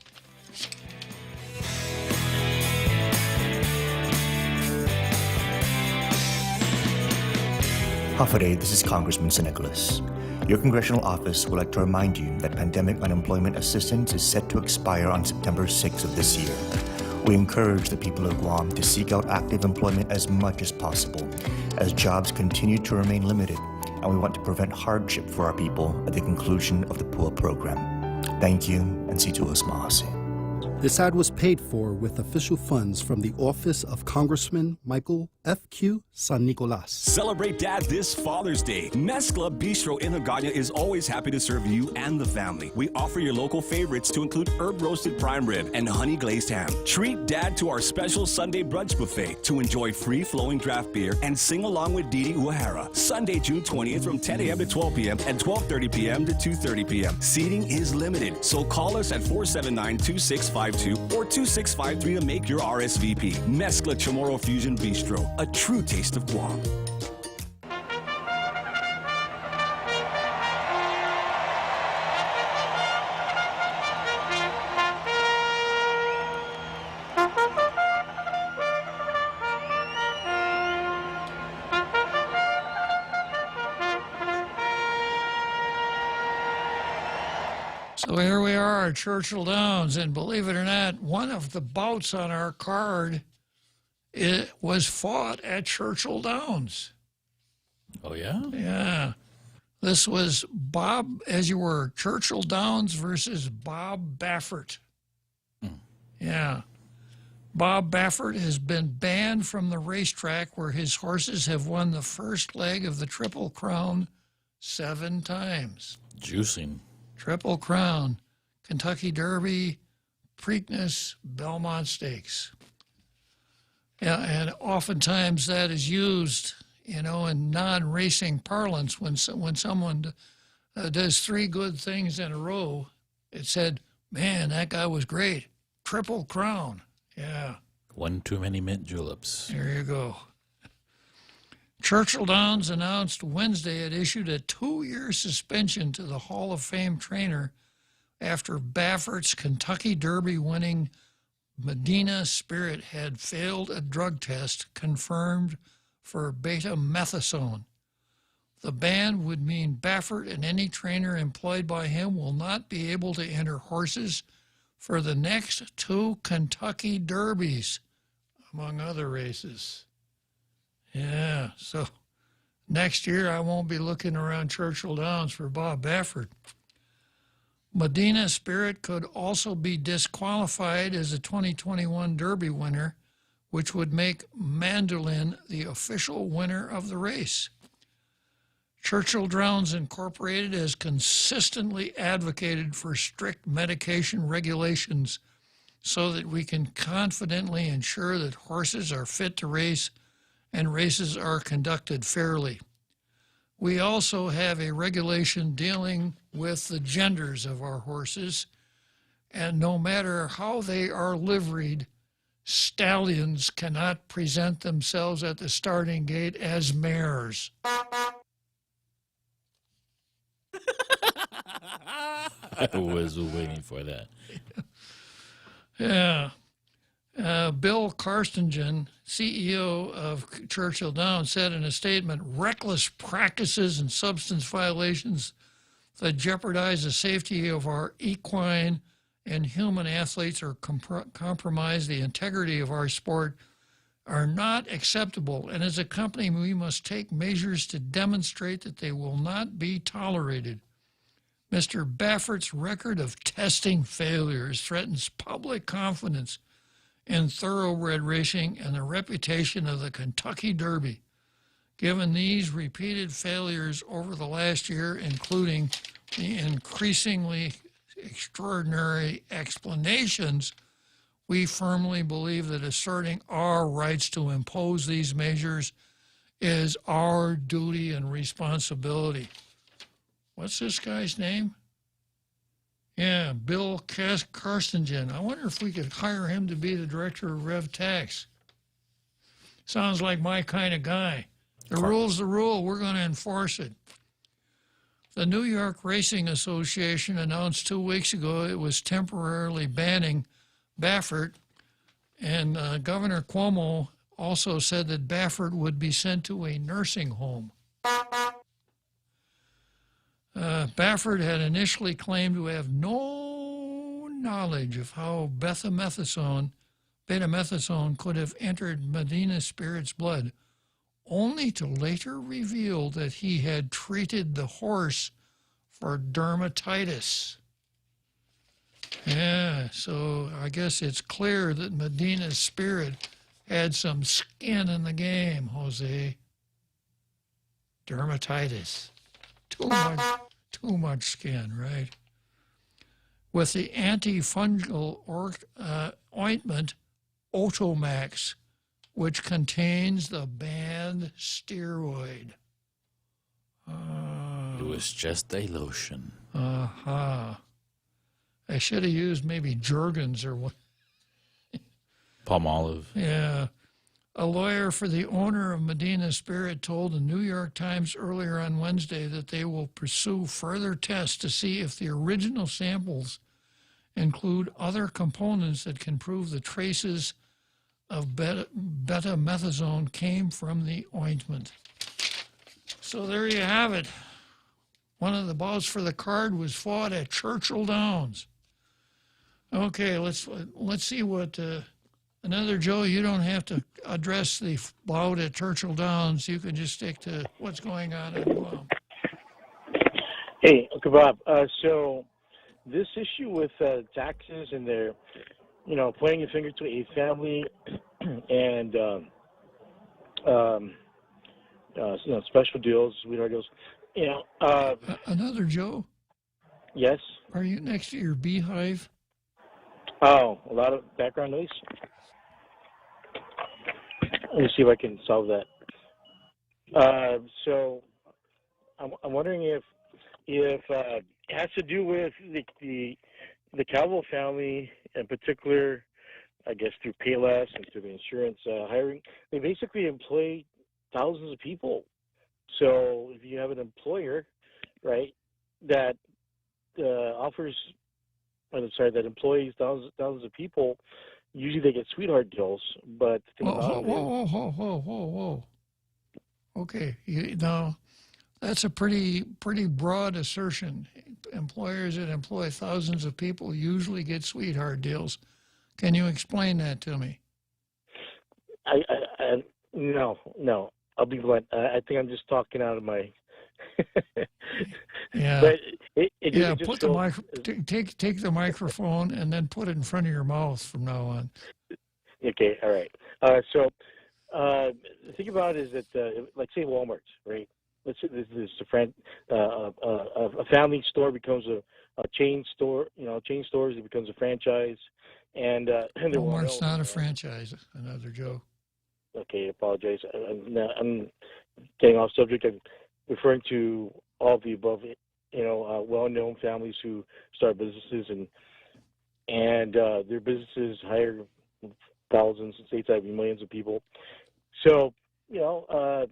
Hoffaday, this is Congressman San Nicolas. Your congressional office would like to remind you that pandemic unemployment assistance is set to expire on September 6th of this year. We encourage the people of Guam to seek out active employment as much as possible, as jobs continue to remain limited, and we want to prevent hardship for our people at the conclusion of the PUA program. Thank you, and see to us, Marcy. This ad was paid for with official funds from the office of Congressman Michael F.Q. San Nicolas. Celebrate Dad this Father's Day. Mezcla Bistro in Hagana is always happy to serve you and the family. We offer your local favorites to include herb-roasted prime rib and honey glazed ham. Treat Dad to our special Sunday brunch buffet to enjoy free-flowing draft beer and sing along with Didi Uehara. Sunday, June 20th from 10 a.m. to 12 p.m. and 12:30 p.m. to 2:30 p.m. Seating is limited, so call us at 479-2652 or 2653 to make your RSVP. Mezcla Chamorro Fusion Bistro, a true taste of Guam. So here we are at Churchill Downs, and believe it or not, one of the bouts on our card was fought at Churchill Downs. Oh, yeah? Yeah. This was Bob, as you were, Churchill Downs versus Bob Baffert. Yeah. Bob Baffert has been banned from the racetrack where his horses have won the first leg of the Triple Crown 7 times. Juicing. Triple Crown, Kentucky Derby, Preakness, Belmont Stakes. Yeah, and oftentimes that is used, in non-racing parlance when someone does 3 good things in a row. It said, man, that guy was great. Triple Crown. Yeah. One too many mint juleps. There you go. Churchill Downs announced Wednesday it issued a 2-year suspension to the Hall of Fame trainer after Baffert's Kentucky Derby winning Medina Spirit had failed a drug test confirmed for beta-methasone. The ban would mean Baffert and any trainer employed by him will not be able to enter horses for the next 2 Kentucky Derbies, among other races. Yeah, so next year I won't be looking around Churchill Downs for Bob Baffert. Medina Spirit could also be disqualified as a 2021 Derby winner, which would make Mandolin the official winner of the race. Churchill Downs Incorporated has consistently advocated for strict medication regulations so that we can confidently ensure that horses are fit to race and races are conducted fairly. We also have a regulation dealing with the genders of our horses, and no matter how they are liveried, stallions cannot present themselves at the starting gate as mares. I was waiting for that. Yeah. Bill Karstingen, CEO of Churchill Downs, said in a statement, reckless practices and substance violations that jeopardize the safety of our equine and human athletes or compromise the integrity of our sport are not acceptable. And as a company, we must take measures to demonstrate that they will not be tolerated. Mr. Baffert's record of testing failures threatens public confidence in thoroughbred racing and the reputation of the Kentucky Derby. Given these repeated failures over the last year, including the increasingly extraordinary explanations, we firmly believe that asserting our rights to impose these measures is our duty and responsibility. What's this guy's name? Yeah, Bill Karstingen. I wonder if we could hire him to be the director of Rev Tax. Sounds like my kind of guy. The rule's the rule. We're going to enforce it. The New York Racing Association announced 2 weeks ago it was temporarily banning Baffert, and Governor Cuomo also said that Baffert would be sent to a nursing home. Baffert had initially claimed to have no knowledge of how beta-methasone could have entered Medina Spirit's blood, only to later reveal that he had treated the horse for dermatitis. Yeah, so I guess it's clear that Medina's spirit had some skin in the game, Jose. Dermatitis. Too much skin, right? With the antifungal ointment Otomax, which contains the banned steroid. It was just a lotion. Uh-huh. I should have used maybe Jergens or what. Palmolive. Yeah. A lawyer for the owner of Medina Spirit told the New York Times earlier on Wednesday that they will pursue further tests to see if the original samples include other components that can prove the traces of betamethasone came from the ointment. So there you have it. One of the bouts for the card was fought at Churchill Downs. Okay, let's see what another Joe. You don't have to address the bout at Churchill Downs. You can just stick to what's going on in Guam. Hey, Uncle Bob. So this issue with taxes and their, pointing a finger to a family and special deals, sweetheart deals. Another Joe. Yes. Are you next to your beehive? Oh, a lot of background noise. Let me see if I can solve that. So I'm wondering if it has to do with the Calvo family in particular, I guess through Payless and through the insurance hiring. They basically employ thousands of people. So if you have an employer, right, that that employs thousands of people, usually they get sweetheart deals. But the thing about it is, whoa. Okay, now that's a pretty broad assertion. Employers that employ thousands of people usually get sweetheart deals. Can you explain that to me? No. I'll be blunt. I think I'm just talking out of my. Yeah. But put take the microphone and then put it in front of your mouth from now on. Okay. All right. So the thing about it is that, like say Walmart, right? Let's say this is a family store becomes a chain store. Chain stores, it becomes a franchise, and Walmart's not a franchise. Another Joe. Okay, I apologize. I'm getting off subject. I'm referring to all of the above, well-known families who start businesses and their businesses hire thousands, sometimes millions of people. So, their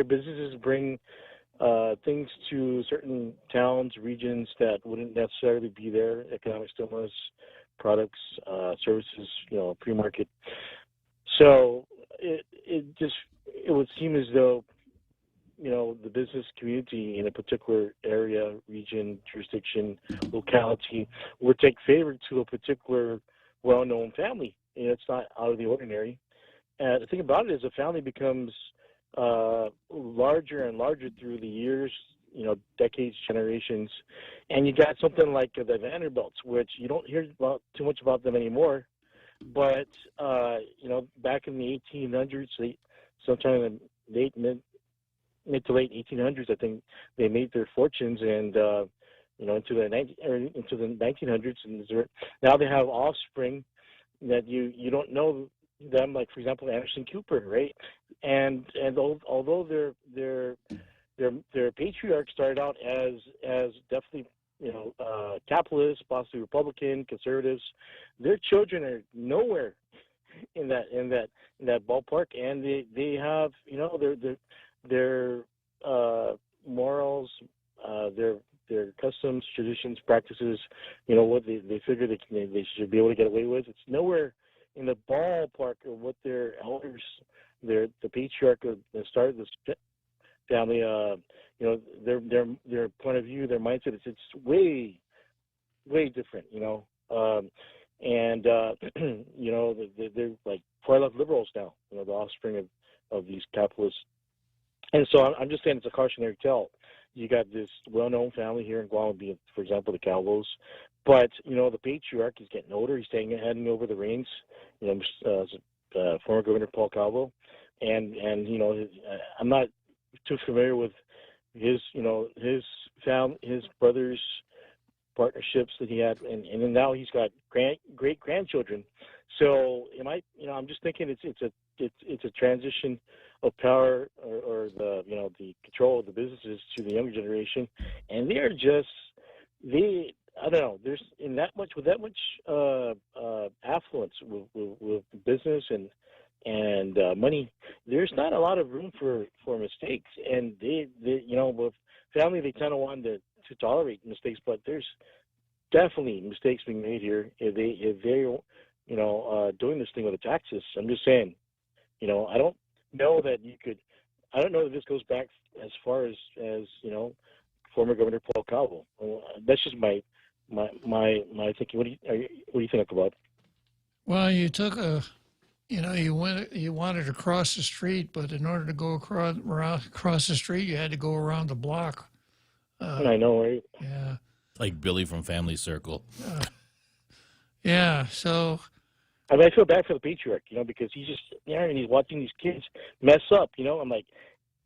businesses bring things to certain towns, regions that wouldn't necessarily be there, economic stimulus, products, services, pre-market. So it would seem as though, the business community in a particular area, region, jurisdiction, locality would take favor to a particular well-known family. It's not out of the ordinary. And the thing about it is, a family becomes larger and larger through the years, decades, generations, and you got something like the Vanderbilts, which you don't hear too much about them anymore. But back in the 1800s, sometime in the mid to late 1800s, I think they made their fortunes, and into the 1900s, and now they have offspring that you don't know them, like for example Anderson Cooper, right? And although their patriarch started out as definitely capitalists, possibly Republican, conservatives, their children are nowhere in that ballpark, and they have their morals, their customs, traditions, practices, what they figure they should be able to get away with. It's nowhere in the ballpark of what their elders, the patriarch that started this family, their point of view, their mindset, it's way different, and they're like far left liberals now, the offspring of these capitalists. And so I'm just saying it's a cautionary tale. You got this well-known family here in Guam, being, for example, the Calvos, But the patriarch is getting older. He's handing over the reins. Former Governor Paul Calvo, and I'm not too familiar with his brother's partnerships that he had, and then now he's got great grandchildren. So I'm just thinking it's a transition of power or the control of the businesses to the younger generation, and I don't know. There's with that much affluence with business and money. There's not a lot of room for mistakes, and with family they kind of want to tolerate mistakes, but there's definitely mistakes being made here if they're doing this thing with the taxes. I'm just saying, I don't know that I don't know that this goes back as far as former Governor Paul Calvo. That's just my thinking. What do you think about? Well, you took you wanted to cross the street, but in order to go across the street, you had to go around the block. I know, right? Yeah. Like Billy from Family Circle. Yeah. So. I feel bad for the patriarch, because he's just there and he's watching these kids mess up. I'm like,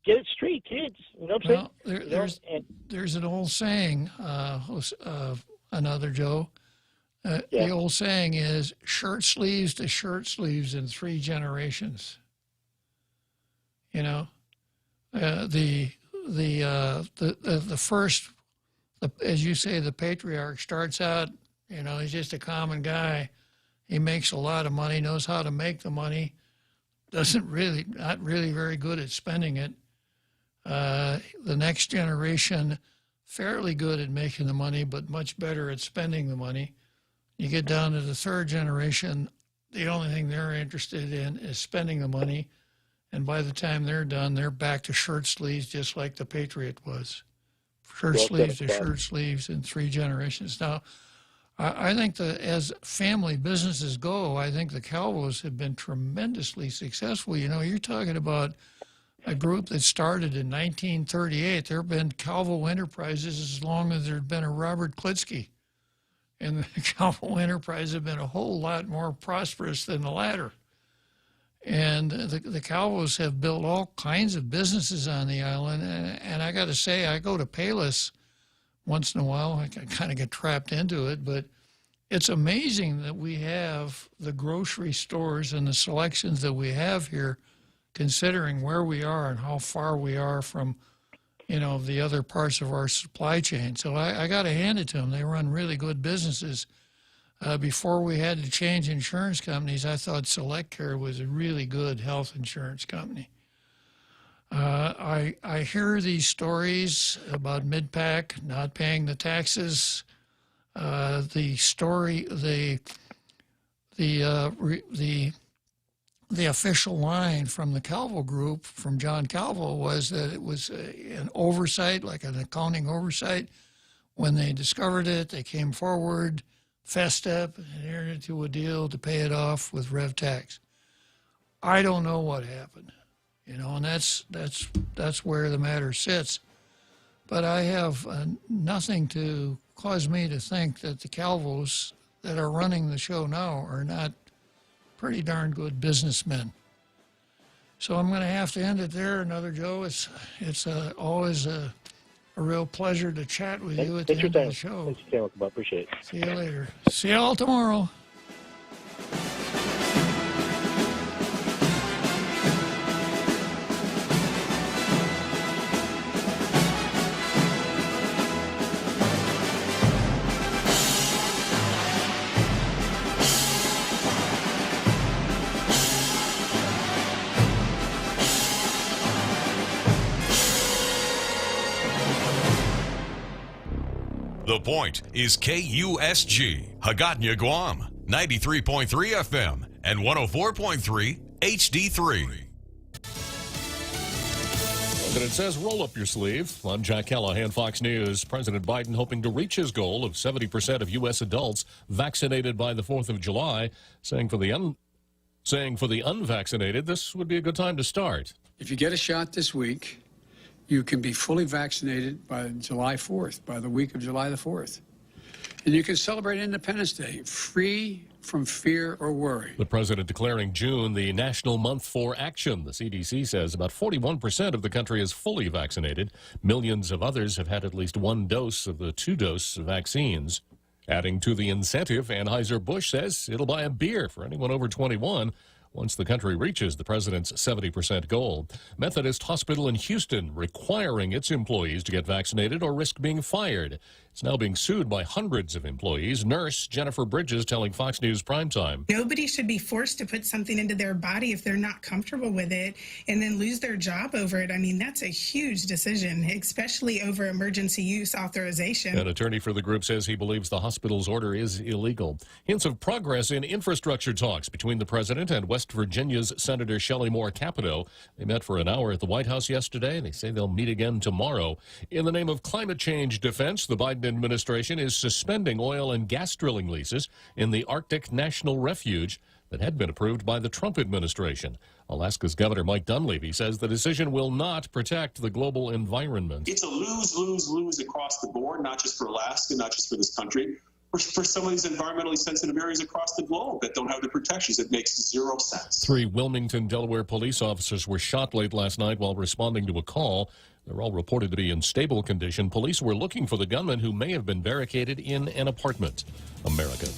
get it straight, kids. You know what I'm saying? There's an old saying, another Joe. The old saying is shirt sleeves to shirt sleeves in 3 generations. The first, as you say, the patriarch starts out, he's just a common guy. He makes a lot of money, knows how to make the money, not really very good at spending it. The next generation, fairly good at making the money, but much better at spending the money. You get down to the 3rd generation, the only thing they're interested in is spending the money. And by the time they're done, they're back to shirt sleeves, just like the Patriot was. Shirt sleeves to shirt sleeves in 3 generations. Now, I think that as family businesses go, I think the Calvos have been tremendously successful. You're talking about a group that started in 1938. There have been Calvo Enterprises as long as there had been a Robert Klitzkie. And the Calvo Enterprises have been a whole lot more prosperous than the latter. And the Calvos have built all kinds of businesses on the island. And I got to say, I go to Palos once in a while. I kind of get trapped into it. But it's amazing that we have the grocery stores and the selections that we have here, considering where we are and how far we are from the other parts of our supply chain. So I got to hand it to them. They run really good businesses. Before we had to change insurance companies, I thought Select Care was a really good health insurance company. I hear these stories about MidPac not paying the taxes. The official line from the Calvo Group, from John Calvo, was that it was an oversight, like an accounting oversight. When they discovered it, they came forward, fessed up, and entered into a deal to pay it off with rev tax. I don't know what happened, and that's where the matter sits. But I have nothing to cause me to think that the Calvos that are running the show now are not pretty darn good businessmen. So I'm going to have to end it there. Another Joe, it's always a real pleasure to chat with you at the end of the show. Thanks for coming. Appreciate it. See you later. See you all tomorrow. The Point is KUSG, Hagåtña, Guam, 93.3 FM and 104.3 HD3. And it says, roll up your sleeve. I'm Jack Callahan, Fox News. President Biden hoping to reach his goal of 70% of U.S. adults vaccinated by the 4th of July, saying for the unvaccinated, this would be a good time to start. If you get a shot this week, you can be fully vaccinated by July 4th, by the week of July the 4th. And you can celebrate Independence Day free from fear or worry. The president declaring June the National Month for Action. The CDC says about 41% of the country is fully vaccinated. Millions of others have had at least one dose of the two-dose vaccines. Adding to the incentive, Anheuser-Busch says it'll buy a beer for anyone over 21 once the country reaches the president's 70% goal. Methodist Hospital in Houston requiring its employees to get vaccinated or risk being fired. It's now being sued by hundreds of employees. Nurse Jennifer Bridges telling Fox News Primetime. Nobody should be forced to put something into their body if they're not comfortable with it and then lose their job over it. I mean, that's a huge decision, especially over emergency use authorization. An attorney for the group says he believes the hospital's order is illegal. Hints of progress in infrastructure talks between the president and West Virginia's Senator Shelley Moore Capito. They met for an hour at the White House yesterday. They say they'll meet again tomorrow. In the name of climate change defense, the Biden administration is suspending oil and gas drilling leases in the Arctic National Refuge that had been approved by the Trump administration. Alaska's Governor Mike Dunleavy says the decision will not protect the global environment. It's a lose-lose-lose across the board, not just for Alaska, not just for this country, for some of these environmentally sensitive areas across the globe that don't have the protections. It makes zero sense. 3 Wilmington, Delaware police officers were shot late last night while responding to a call. They're all reported to be in stable condition. Police were looking for the gunman who may have been barricaded in an apartment. America.